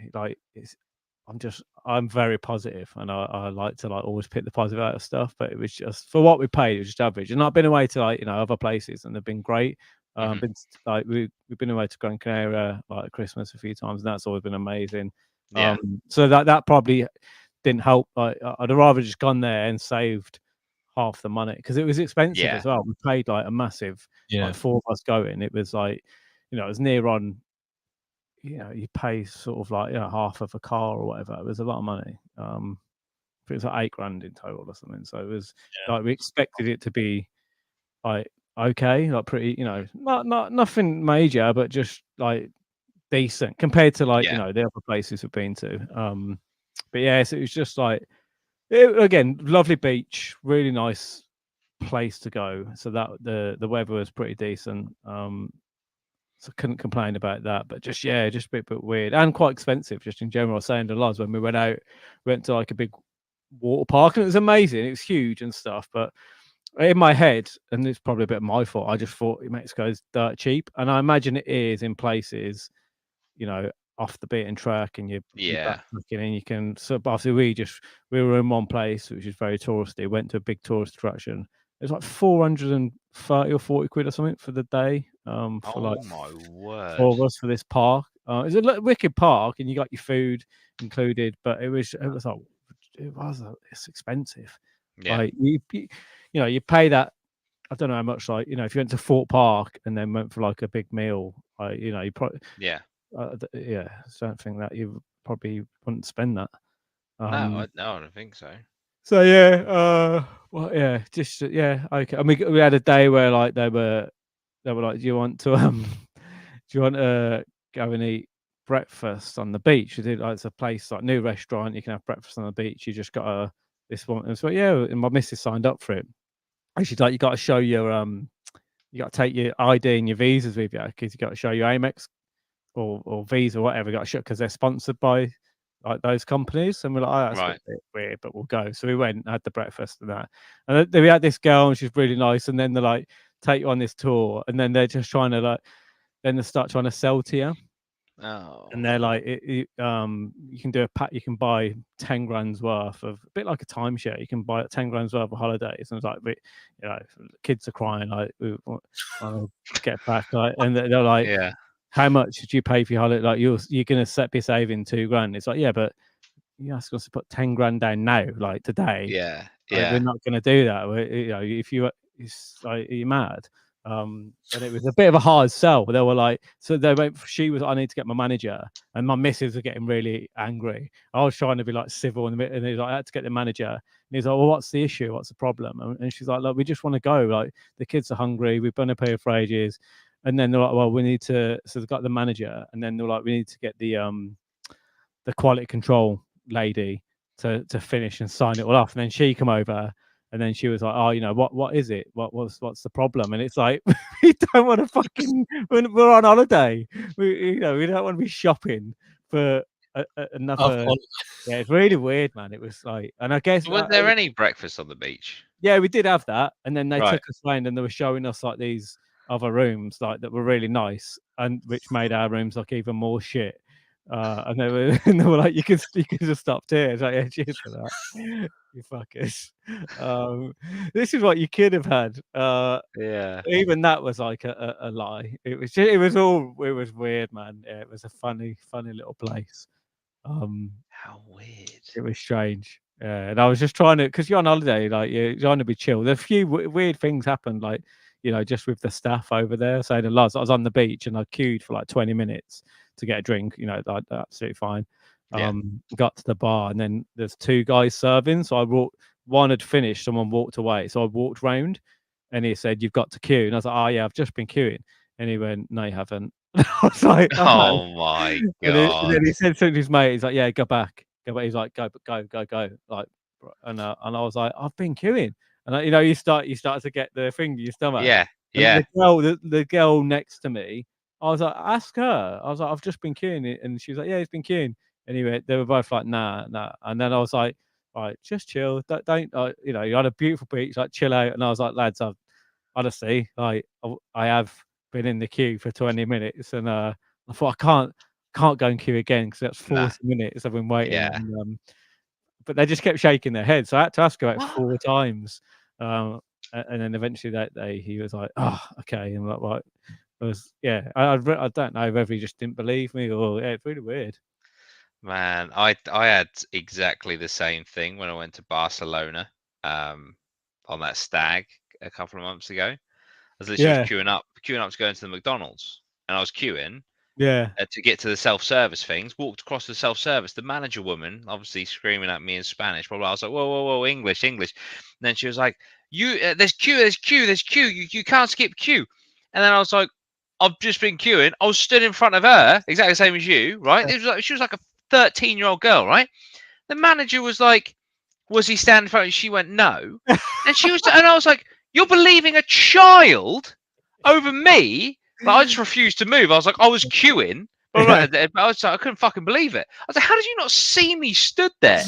I'm very positive, and I like to always pick the positive out of stuff. But it was just for what we paid, it was just average. And I've been away to other places, and they've been great. Mhm. We've been away to Gran Canaria at Christmas a few times, and that's always been amazing. Yeah. So that probably didn't help. I'd have rather just gone there and saved half the money because it was expensive Yeah. as well. We paid a massive, Yeah. 4 of us going. It was it was near on. You pay sort of half of a car or whatever. It was a lot of money. It was like $8,000 in total or something. So it was we expected it to be okay, pretty, not nothing major, but just decent compared to the other places we've been to. But yes, it was just again, lovely beach, really nice place to go. So that the weather was pretty decent. So couldn't complain about that, but just a bit weird and quite expensive just in general. I was saying to Loz when we went out, we went to a big water park and it was amazing. It was huge and stuff, but in my head, and it's probably a bit my fault, I just thought Mexico is dirt cheap, and I imagine it is in places, off the beaten track, and you're backpacking, and you can. So, but obviously, we were in one place which is very touristy. Went to a big tourist attraction. It was like 430 or 40 quid or something for the day. For my word. 4 of us for this park. It's a wicked park, and you got your food included, but it's expensive. Yeah. You pay that. I don't know how much. If you went to Fort Park and then went for a big meal, you probably Yeah. I don't think that you probably wouldn't spend that. No, I don't think so. So just okay. And we had a day where they were like, do you want to go and eat breakfast on the beach? It's a place new restaurant. You can have breakfast on the beach. You just got this one. And so and my missus signed up for it. And she's like, you got to show your you got to take your ID and your visas with you because you got to show your Amex or Visa or whatever. You got to show because they're sponsored by those companies. And we're like, oh, that's a bit weird, but we'll go. So we went and had the breakfast and that. And then we had this girl and she's really nice. And then they're like, take you on this tour. And then they're just trying to then they start trying to sell to you. Oh. And they're like, you can do you can buy 10 grand's worth of, a bit like a timeshare. You can buy 10 grand's worth of holidays. And it's like, kids are crying, we want to get back. And they're like, Yeah. how much did you pay for your holiday? You're going to be saving 2 grand. It's like, yeah, but you ask us to put 10 grand down now, today. Yeah. We're not going to do that. If it's like, are you mad? And it was a bit of a hard sell. They were like, so they went. I need to get my manager, and my missus were getting really angry. I was trying to be civil, and he's like, I had to get the manager. And he's like, well, what's the issue? What's the problem? And she's like, look, we just want to go. The kids are hungry. We've been up here for ages. And then they're like, well, we need to. So they've got the manager, and then they're like, we need to get the quality control lady to finish and sign it all off. And then she come over, and then she was like, "Oh, what is it? What's the problem?" And it's like, we don't want to fucking. We're on holiday. We don't want to be shopping for another. Yeah, it's really weird, man. It was like, and I guess Was there any breakfast on the beach? yeah, we did have that, and then they Right. took us around, and they were showing us like these other rooms, like that were really nice, and which made our rooms like even more shit. And they were, and they were like, you can just stop here. It's like, yeah, cheers for that, you fuckers. This is what you could have had. Yeah. Even that was like a lie. It was weird, man. Yeah, it was a funny little place. How weird. It was strange. Yeah, and I was just trying to, because you're on holiday, like you're trying to be chill. There's a few weird things happened, like just with the staff over there. So the lads, I was on the beach and I queued for like 20 minutes to get a drink. Like absolutely fine. Yeah. Got to the bar, and then there's two guys serving. So I walked. One had finished. Someone walked away. So I walked round, and he said, "You've got to queue." And I was like, "Oh yeah, I've just been queuing." And he went, "No, you haven't." I was like, "Oh my god!" And then he said something to his mate. He's like, "Yeah, go back." He's like, "Go, like, and I was like, "I've been queuing," and you start to get the thing in your stomach. Yeah, and yeah. The girl next to me, I was like, "Ask her." I was like, "I've just been queuing," and she was like, "Yeah, he's been queuing." Anyway, they were both like, "Nah," and then I was like, "All right, just chill. Don't you're on a beautiful beach, like chill out." And I was like, "Lads, honestly, like I have been in the queue for 20 minutes, and I thought I can't go and queue again because that's 40 minutes I've been waiting." Yeah. And, but they just kept shaking their heads. So I had to ask her about 4 times. And then eventually he was like, "Oh, okay." And I'm like, it was, yeah, I don't know whether he just didn't believe me or, yeah, it's really weird. Man, I had exactly the same thing when I went to Barcelona on that stag a couple of months ago. I was literally queuing up to go into the McDonald's, and I was queuing to get to the self-service things. Walked across the self-service. The manager woman, obviously screaming at me in Spanish. But I was like, whoa, English. And then she was like, there's queue. You can't skip queue. And then I was like, I've just been queuing. I was stood in front of her, exactly the same as you, right? She was like a 13-year-old girl, right? The manager was like, was he standing in front of you? She went, no. And I was like, you're believing a child over me? Like, I just refused to move. I was like, I was queuing. But I was like, I couldn't fucking believe it. I was like, how did you not see me stood there?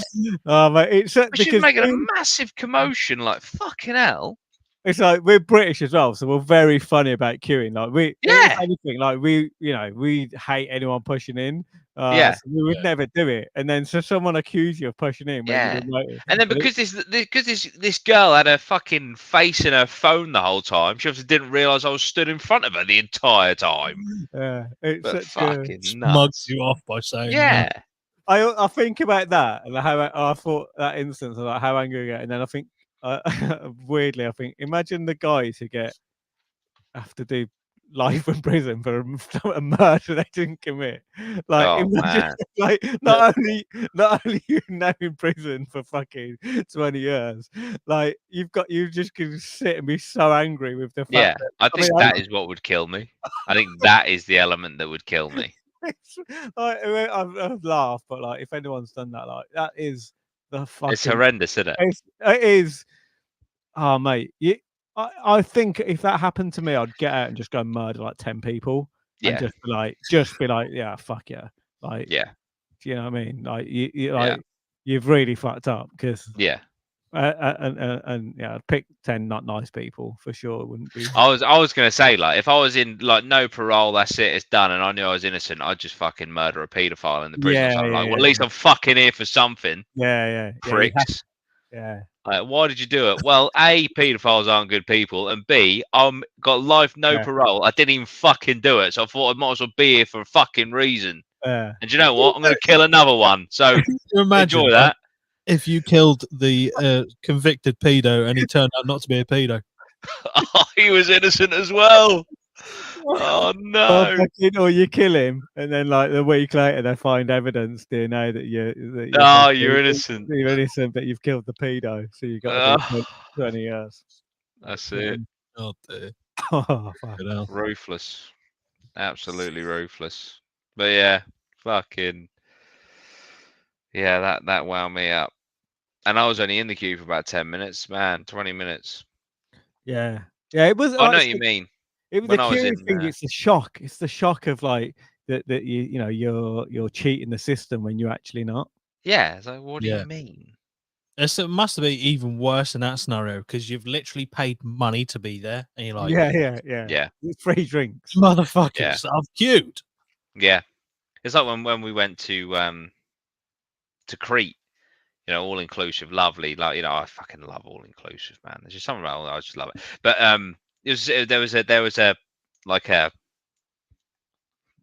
Oh, mate, She was making a massive commotion, like, fucking hell. It's like we're British as well, so we're very funny about queuing. Like if anything, like we hate anyone pushing in. So we would never do it. And then so someone accuse you of pushing in when you've been waiting. And then because this girl had her fucking face in her phone the whole time, she obviously didn't realise I was stood in front of her the entire time. Yeah, it's but such fucking mugs you off by saying that. I think about that and how I thought that instance of like how angry I get, and then I think weirdly, I think imagine the guys who have to do life in prison for a murder they didn't commit. Like, imagine, like not only you now in prison for fucking 20 years, like you just can sit and be so angry with the fact that I think that is what would kill me. I think that is the element that would kill me. Like, I've laughed, but like if anyone's done that, like that is the fucking. It's horrendous, isn't it? It is. Oh, mate, I think if that happened to me, I'd get out and just go murder like 10 people. And just be like, yeah, fuck yeah, like, yeah. Do you know what I mean? Like you've really fucked up because and I'd pick 10 not nice people for sure. It wouldn't be. I was gonna say, like, if I was in like no parole, that's it, it's done, and I knew I was innocent, I'd just fucking murder a paedophile in the prison. Well, at least I'm fucking here for something. Pricks. Yeah. Like, why did you do it? Well, A, paedophiles aren't good people, and B, got life no parole. I didn't even fucking do it, so I thought I might as well be here for a fucking reason. And do you know what? I'm going to kill another one. So enjoy that. If you killed the convicted pedo and he turned out not to be a pedo. He was innocent as well. Oh no! Or you kill him, and then like the week later they find evidence DNA that you're innocent. You're innocent, but you've killed the pedo, so you got to do 20 years. That's it. Oh dear. Oh, fuck. Ruthless, absolutely ruthless. But yeah, fucking yeah, that wound me up. And I was only in the queue for about 10 minutes, man. 20 minutes. Yeah, it was. I know what you mean. It was When the I was curious in, thing. It's the shock. It's the shock of like that you're cheating the system when you're actually not. yeah, it's like, what do Yeah. you mean? It must be even worse in that scenario because you've literally paid money to be there, and you're like, Yeah. It's free drinks. motherfuckers, I've queued. Yeah. It's like when we went to Crete, you know, all inclusive, lovely. Like, you know, I fucking love all inclusive, man. There's just something about it, I just love it. But there was a like a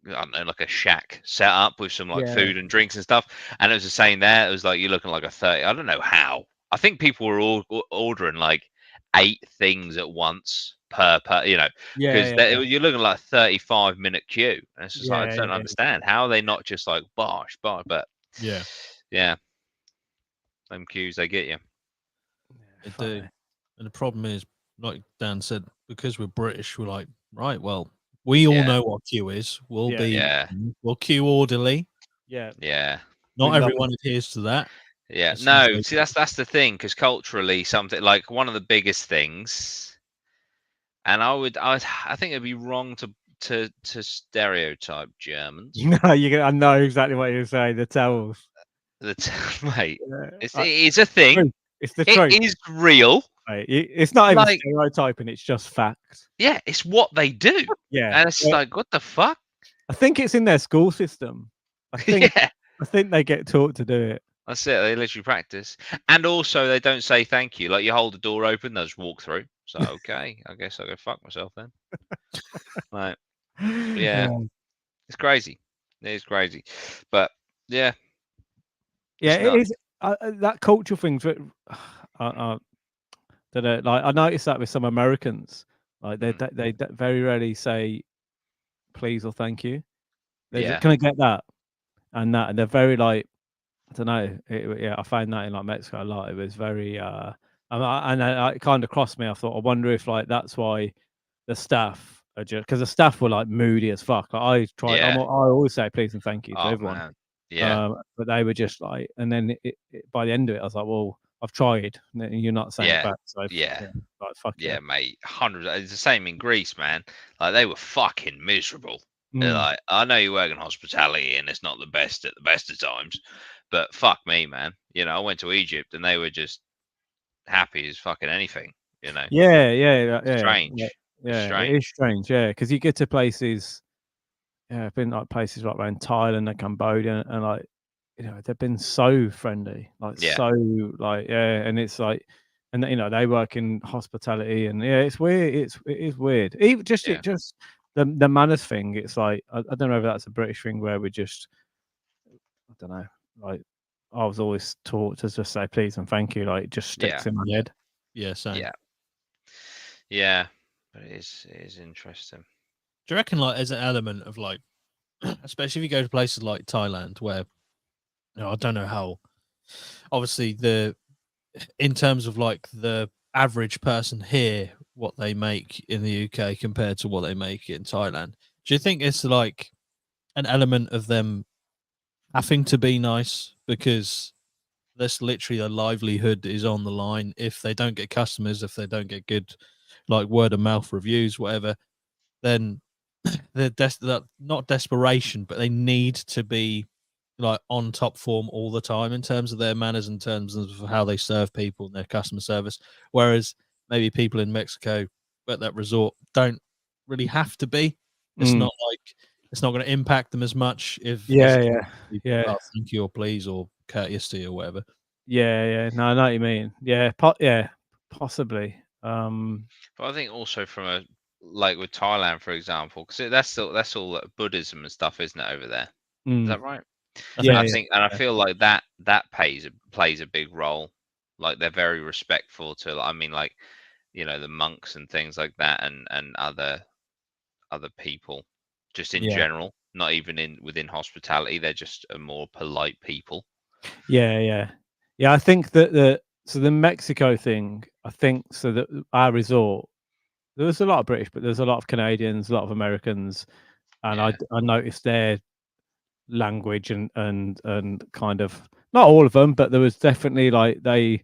I don't know, like a shack set up with some like Yeah. food and drinks and stuff. And it was the same there. It was like you're looking like a 30. I don't know how. I think people were all ordering like 8 things at once per you know, because you're looking like a 35-minute queue. And it's just like I don't understand. How are they not just like bosh, but Yeah, them queues they get you. they do. And the problem is, like Dan said, because we're British, we're like, right, well, we all know what queue is. We'll we'll queue orderly. Yeah. Not everyone adheres to that. Yeah, as soon as no. they See, that's the thing, because culturally, something like one of the biggest things, and I think it'd be wrong to stereotype Germans. No, I know exactly what you're saying. The towels. Mate, Yeah. it's a thing. It's the truth. It is real. Mate, it's not even Like, stereotyping. It's just fact. yeah, it's what they do. Yeah, And it's like, what the fuck? I think it's in their school system. I think Yeah, I think they get taught to do it. that's it. They literally practice, and also they don't say thank you. Like you hold the door open, they'll just walk through. So okay, I guess I'll go fuck myself then. Like, yeah, it's crazy. It is crazy, but yeah, it is. That cultural thing. Like I noticed that with some Americans, like they very rarely say please or thank you. Can I get that? And they're very like, I don't know. I found that in like Mexico a lot. It was very and it kind of crossed me. I thought, I wonder if like that's why the staff are just, because the staff were like moody as fuck. Like, I always say please and thank you to everyone. Man. Yeah. But they were just like, and then by the end of it, I was like, well, I've tried. And you're not saying it back. So like, fuck yeah, mate. 100. It's the same in Greece, man. Like they were fucking miserable. They're like, I know you work in hospitality and it's not the best at the best of times, but fuck me, man. You know, I went to Egypt and they were just happy as fucking anything. You know. Yeah. Strange. Strange. It is strange. Yeah, because you get to places. Yeah, I've been like places like around Thailand and Cambodia, and like, you know, they've been so friendly, like so like and it's like, and you know, they work in hospitality, and it's weird. It is weird. Even just the manners thing. It's like I don't know if that's a British thing where we just, I don't know, like I was always taught to just say please and thank you, like it just sticks in my head. Yeah, same. Yeah, but it is interesting. Do you reckon like there's an element of like, especially if you go to places like Thailand, where, you know, I don't know how, obviously in terms of like the average person here, what they make in the UK compared to what they make in Thailand. Do you think it's like an element of them having to be nice because this literally their livelihood is on the line? If they don't get customers, if they don't get good like word of mouth reviews, whatever, then they're not desperation, but they need to be like on top form all the time in terms of their manners, in terms of how they serve people and their customer service. Whereas maybe people in Mexico at that resort don't really have to be. It's not like it's not going to impact them as much if thank you or please or courtesy or whatever. No, I know what you mean. Possibly. But I think also from a, like with Thailand, for example, because that's all Buddhism and stuff, isn't it, over there? Is that right? I think, and I feel like that plays a big role. Like they're very respectful to, I mean, like, you know, the monks and things like that, and other people, just in general, not even within hospitality. They're just a more polite people. Yeah. I think that the Mexico thing, I think, so that our resort, there was a lot of British, but there's a lot of Canadians, a lot of Americans, and I noticed their language and kind of not all of them, but there was definitely like they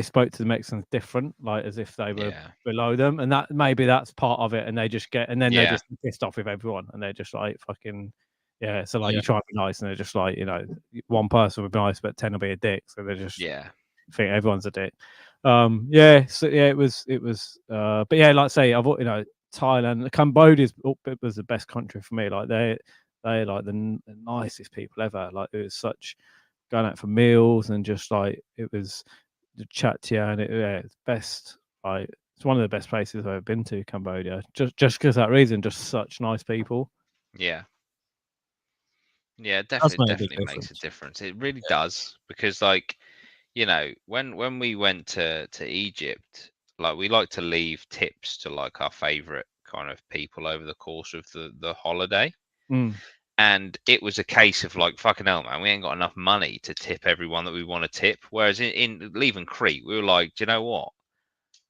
spoke to the Mexicans different, like as if they were Yeah. below them, and that maybe that's part of it. And they just get, and then they're Yeah. just pissed off with everyone, and they're just like fucking yeah. So like Yeah. you try to be nice, and they're just like, you know, one person will be nice, but 10 will be a dick. So they're just Yeah. think everyone's a dick. Yeah. So yeah, it was. But yeah, like I say, you know, Thailand, Cambodia was the best country for me. Like they like the nicest people ever. Like it was such going out for meals and just like it was the chat to you, and it's best. Like it's one of the best places I've ever been to, Cambodia. Just because that reason, just such nice people. Yeah. Yeah, it Does make a big definitely makes a difference. difference. It really Yeah. does, because like, you know, when we went to Egypt, like we like to leave tips to like our favorite kind of people over the course of the holiday. Mm. And it was a case of like, fucking hell, man, we ain't got enough money to tip everyone that we want to tip. Whereas in leaving Crete, we were like, do you know what?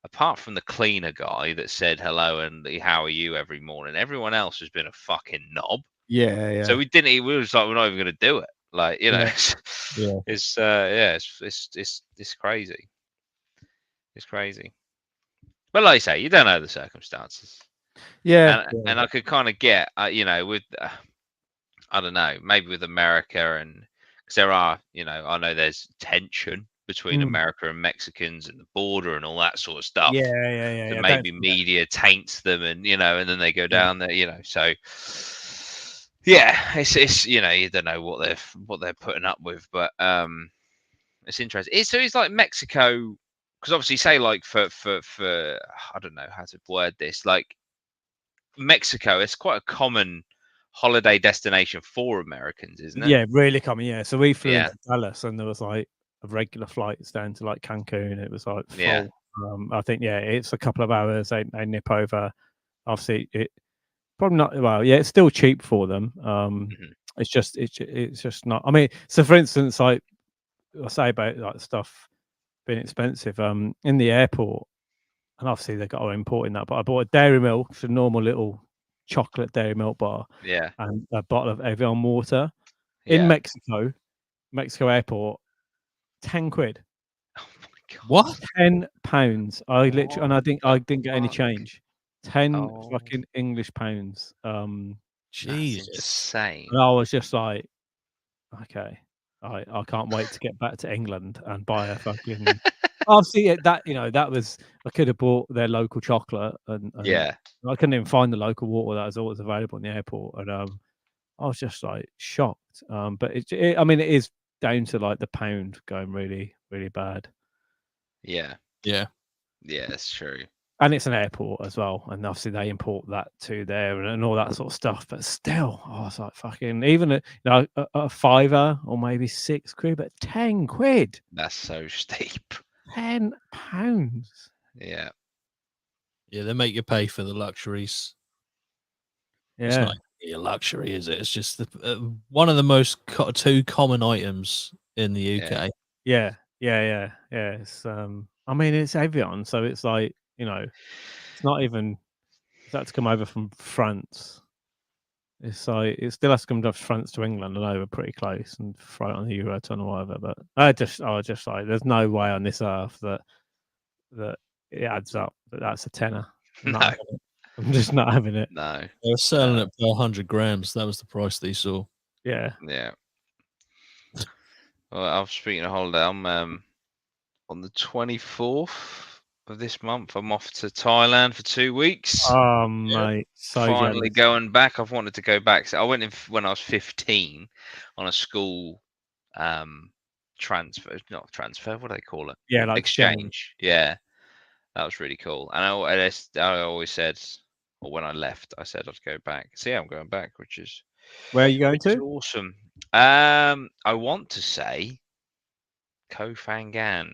Apart from the cleaner guy that said hello and how are you every morning, everyone else has been a fucking knob. Yeah, So we didn't. We was like, we're not even going to do it. Like, you know, Yeah. Yeah. it's crazy. It's crazy. But like I say, you don't know the circumstances, Yeah. and I could kind of get, you know, with I don't know, maybe with America, and because there are, you know, I know there's tension between Mm. America and Mexicans and the border and all that sort of stuff. Yeah. So Don't maybe forget. media taints them, and you know, and then they go Yeah. down there, you know. So yeah, it's you know, you don't know what they're putting up with, but it's interesting. It's like Mexico, because obviously, say like for I don't know how to word this, like Mexico, it's quite a common holiday destination for Americans, isn't it? Yeah, really common. Yeah, so we flew Yeah. into Dallas, and there was like a regular flights down to like Cancun. It was like Yeah. full. I think it's a couple of hours. They nip over. Obviously, it probably not. Well, yeah, it's still cheap for them. Mhm. It's just not. I mean, so for instance, like I say about like stuff being expensive. In the airport, and obviously they got to import in that. But I bought a Dairy Milk, it's a normal little chocolate Dairy Milk bar, Yeah. and a bottle of Evian water in Yeah. Mexico airport. 10 quid. Oh my god. What? £10. I literally, and What I the didn't get any fuck? change. 10 Oh, fucking English pounds. that's Jesus. insane. And I was just like, okay, I can't wait to get back to England and buy a fucking. Obviously, that you know that was I could have bought their local chocolate, and Yeah. I couldn't even find the local water that was always available in the airport, and I was just like shocked. But I mean, it is down to like the pound going really, really bad. Yeah. Yeah. Yeah, it's true. And it's an airport as well, and obviously they import that to there and all that sort of stuff. But still, I was like, fucking, even a fiver or maybe 6 quid, but 10 quid, That's so steep. £10. Yeah. Yeah. They make you pay for the luxuries. It's Yeah, not really a luxury, is it? It's just one of the most two common items in the Yeah. UK. yeah. It's I mean, it's Evian, so it's like it's not even. It's had to come over from France. It's like it still has to come from France to England. I know we're pretty close and throw it on the Eurotunnel or whatever. But I was just like, there's no way on this earth that it adds up. That's a tenner. I'm not No. having it. I'm just not having it. No. They were selling No. it per 100 grams. That was the price they saw. Yeah. Yeah. Well, I'm speaking of holiday. I'm on the 24th of this month. I'm off to Thailand for 2 weeks. Oh Yeah. mate, so Finally jealous. going back. I've wanted to go back. So I went in when I was 15 on a school transfer, not transfer. What do they call it? Yeah, like exchange. Exchange. Yeah, that was really cool. And I always said, or when I left, I said I'd go back. So yeah, I'm going back, which is Where are you going to? awesome. I want to say Koh Phangan.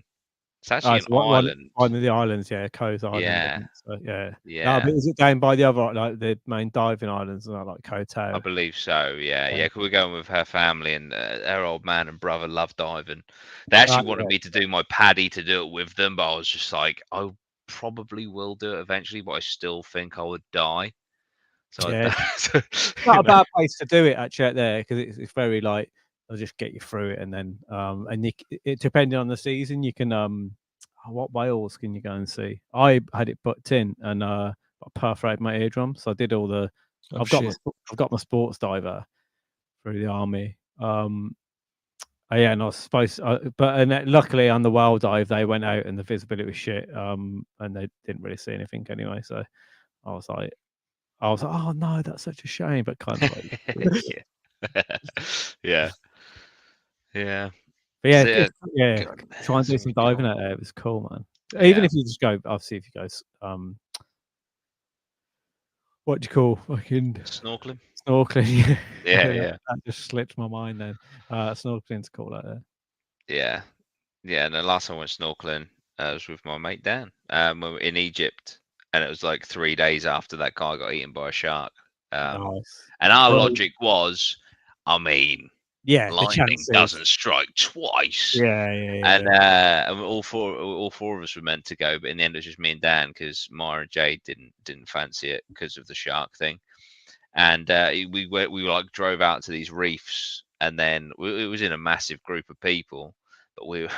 It's Oh, actually an it's island. one of the islands, yeah, Ko's Island. I Yeah, think. So, yeah. No, yeah. but is it down by the other, like the main diving islands, like Koh I Tao? believe so. Yeah, Yeah. yeah. 'Cause we're going with her family, and her old man and brother love diving. They actually wanted me to do my paddy to do it with them, but I was just like, I probably will do it eventually, but I still think I would die. So Yeah. I, It's not a bad place to do it actually out there because it's very like they'll just get you through it, and then and it depending on the season, you can what whales can you go and see? I had it booked in and I perforated my eardrum, so I did all the. I've got my sports diver through the army. Yeah, and I was supposed, luckily on the whale dive they went out and the visibility was shit, and they didn't really see anything anyway. So I was like, oh no, that's such a shame, but kind of like, yeah. But yeah, So, yeah, God, try and do that's some really diving cool. out there. It was cool, man. Even Yeah. if you just go, obviously, if you go, what do you call fucking Snorkeling. snorkeling? Yeah. That just slipped my mind then. Snorkeling's cool out there. Yeah. And the last time I went snorkeling, was with my mate Dan. We were in Egypt, and it was like 3 days after that guy got eaten by a shark. Nice. And our Well, logic was, I mean, yeah, the lightning chances. doesn't strike twice. Yeah. And all four of us were meant to go, but in the end it was just me and Dan because Maya and Jade didn't fancy it because of the shark thing. And we like drove out to these reefs, and then it was in a massive group of people. But we were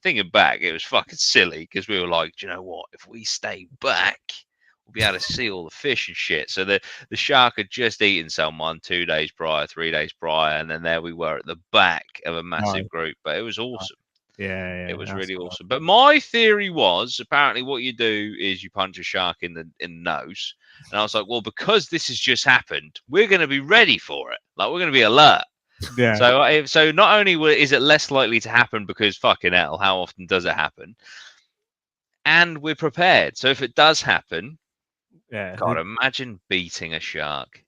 thinking back, it was fucking silly because we were like, do you know what? If we stay back, we'll be able to see all the fish and shit. So the shark had just eaten someone 2 days prior, 3 days prior, and then there we were at the back of a massive group. But it was awesome. Yeah, It was really awesome. But my theory was, apparently what you do is you punch a shark in the nose. And I was like, well, because this has just happened, we're going to be ready for it. Like, we're going to be alert. Yeah. So not only is it less likely to happen because fucking hell, how often does it happen? And we're prepared. So if it does happen, God, imagine beating a shark.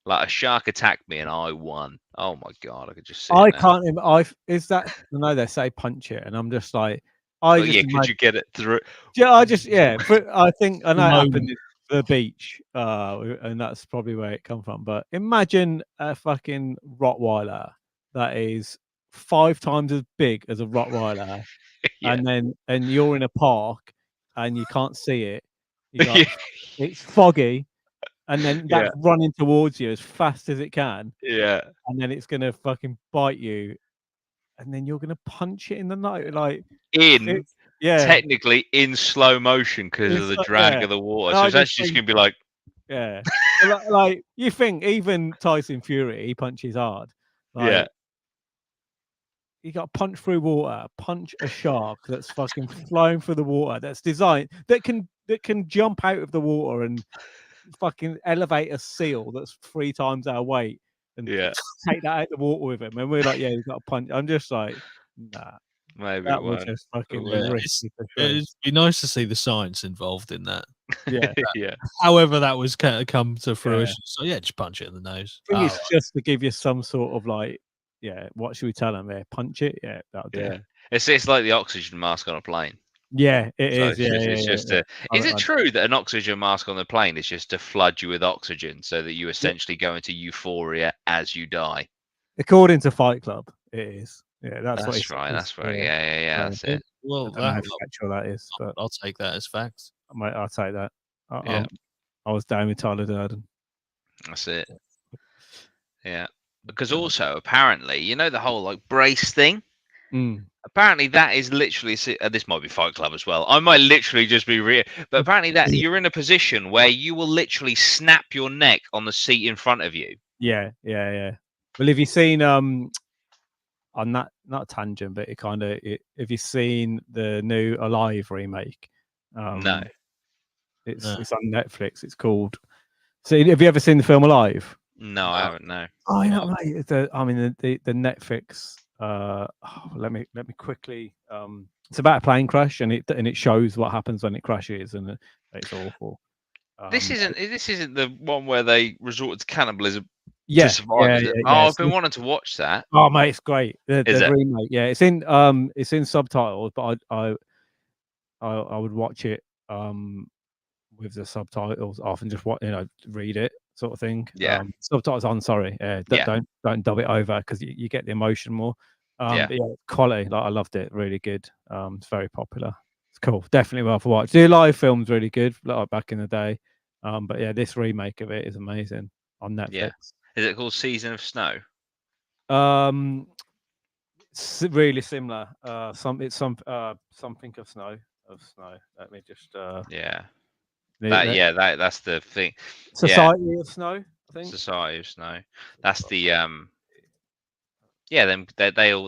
Like a shark attacked me and I won. Oh my God, I could just see it now. Can't. Is that? I know they say punch it, and I'm just like, could you get it through? Yeah, I think I know it happened at the beach, and that's probably where it come from. But imagine a fucking Rottweiler that is 5 times as big as a Rottweiler, and you're in a park and you can't see it. It's foggy, and then that's running towards you as fast as it can. Yeah. And then it's gonna fucking bite you, and then you're gonna punch it in the nose, like technically in slow motion because of the drag of the water. So it's actually just gonna be like, like you think even Tyson Fury, he punches hard. Like, you got to punch through water, punch a shark that's fucking flowing through the water, that's designed that can jump out of the water and fucking elevate a seal that's 3 times our weight and take that out the water with him. And we're like, yeah, you've got to punch. I'm just like, nah. Maybe that would just fucking be risky. It'd be nice to see the science involved in that. Yeah. However, that was come to fruition. So just punch it in the nose. I think it's just to give you some sort of like, what should we tell them? Punch it. Yeah, that'll do. It's like the oxygen mask on a plane. Yeah, it is. Is it true that an oxygen mask on the plane is just to flood you with oxygen so that you essentially go into euphoria as you die? According to Fight Club, it is. Yeah, that's right. That's right. Yeah. That's it. Well, I don't know how factual that is, but I'll take that as facts. I'll take that. I was down with Tyler Durden. That's it. Yeah, because also apparently, you know, the whole like brace thing. Apparently, that is literally. This might be Fight Club as well. I might literally just be real, but apparently that you're in a position where you will literally snap your neck on the seat in front of you. Yeah. Well, have you seen on that, not a tangent, but it kind of, have you seen the new Alive remake? No. It's on Netflix. It's called. So, have you ever seen the film Alive? No, I haven't. No. Oh, you know, mate. The Netflix. Let me quickly. It's about a plane crash, and it shows what happens when it crashes, and it's awful. This isn't the one where they resort to cannibalism. Yeah, to survive, I've been wanting to watch that. Oh, mate, it's great. The remake. Yeah, it's in subtitles, but I would watch it with the subtitles off and just read it, sort of thing. Yeah. Subtitles on. Sorry. Don't dub it over because you get the emotion more. But quality. Like, I loved it. Really good. It's very popular. It's cool. Definitely worth a watch. The live film's really good, like back in the day. But this remake of it is amazing on Netflix. Yeah. Is it called Season of Snow? Really similar. Something of snow. Let me just. That's the thing. Society of Snow. I think. Society of Snow. That's the Yeah,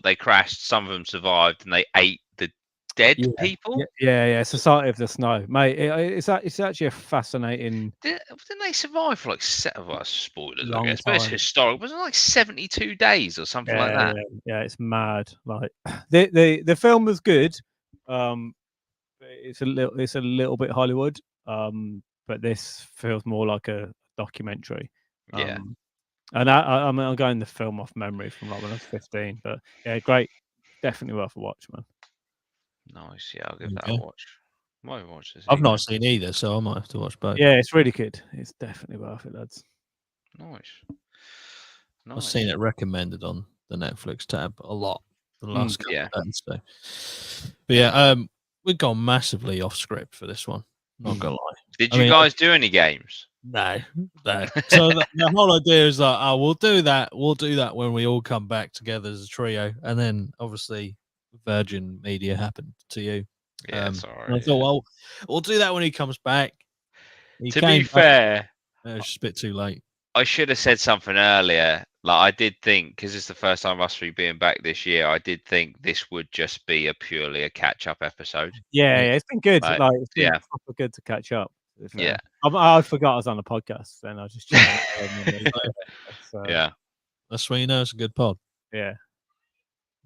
they crashed. Some of them survived, and they ate the dead people. Yeah. Society of the Snow, mate. It's actually a fascinating. Didn't they survive for like spoilers? I Long guess, but it's time. historic. Wasn't it like 72 days or something like that? Yeah, it's mad. Like the film was good. It's a little bit Hollywood. But this feels more like a documentary. Yeah. And I'm going the film off memory from like when I was 15. But yeah, great. Definitely worth a watch, man. Nice. Yeah, I'll give that a watch. Might watch this. I've not seen either, so I might have to watch both. Yeah, it's really good. It's definitely worth it, lads. Nice. I've seen it recommended on the Netflix tab a lot the last couple of days. So. But yeah, we've gone massively off script for this one. Not gonna lie. Did you guys do any games? No. So the whole idea is like, oh, we'll do that. We'll do that when we all come back together as a trio, and then obviously Virgin Media happened to you. Yeah, sorry. I thought, well, we'll do that when he comes back. To be fair, it was just a bit too late. I should have said something earlier. Like I did think, because it's the first time us three being back this year, I did think this would just be purely a catch-up episode. Yeah, it's been good. Like it's been proper good to catch up. Yeah, I forgot I was on a podcast, then I just yeah. That's when you know it's a good pod. Yeah,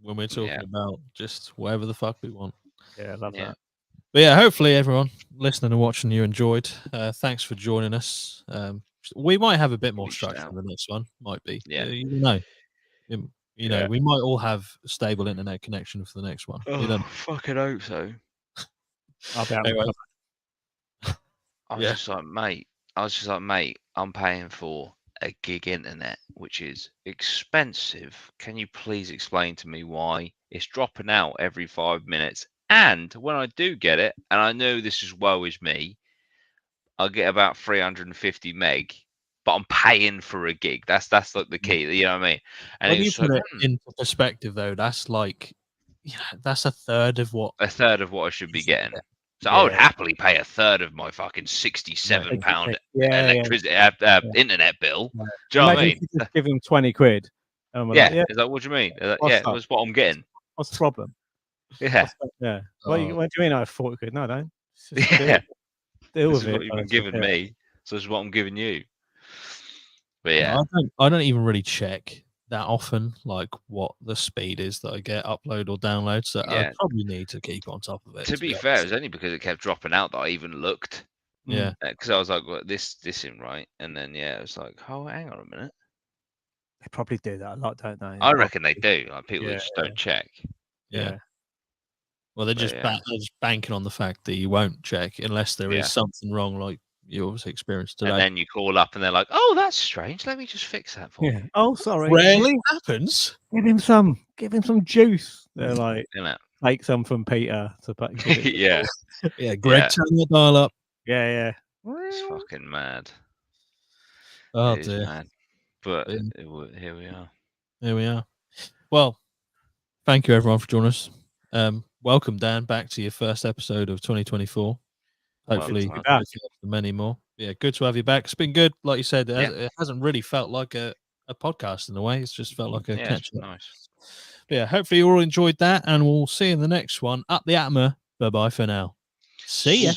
when we're talking about just whatever the fuck we want. Yeah, I love that. But yeah, hopefully everyone listening and watching you enjoyed. Thanks for joining us. We might have a bit more structure in the next one. Might be. Yeah. You know. You know, we might all have a stable internet connection for the next one. Oh, fucking hope so. I'll be out. Anyway. I was just like, mate, I'm paying for a gig internet, which is expensive. Can you please explain to me why it's dropping out every 5 minutes? And when I do get it, and I know this is woe is me, I'll get about 350 meg, but I'm paying for a gig. That's like the key. You know what I mean? And when you put it into perspective, though, that's like, that's a third of what I should be getting. So I would happily pay a third of my fucking £67 electricity internet bill. Do you know what I mean? Just give him 20 quid. Yeah. Is that what you mean? That's what I'm getting. What's the problem? Yeah. What do you mean I have 40 quid? No, don't. Deal with it. What you've been giving me, so this is what I'm giving you. But yeah, I don't even really check that often, like what the speed is that I get upload or download. So I probably need to keep on top of it. To be fair, it was only because it kept dropping out that I even looked. Yeah, because I was like, well, this isn't right, and then it was like, oh, hang on a minute. They probably do that a lot, don't they? I reckon they do. Like people just don't check. Yeah. Well, they're just banking on the fact that you won't check unless there is something wrong, like you obviously experienced today. And then you call up and they're like, "Oh, that's strange. Let me just fix that for you." Oh, sorry. Rarely happens. Give him some juice. They're like, take some from Peter to put. Yeah. Greg, turn the dial up. Yeah. It's fucking mad. Oh dear. Mad. But here we are. Here we are. Well, thank you everyone for joining us. Welcome, Dan, back to your first episode of 2024. Hopefully, many more. Yeah, good to have you back. It's been good, like you said. It hasn't really felt like a podcast in a way. It's just felt like a catch up. Nice. But yeah, hopefully you all enjoyed that, and we'll see you in the next one. Up the APMA. Bye bye for now. See ya.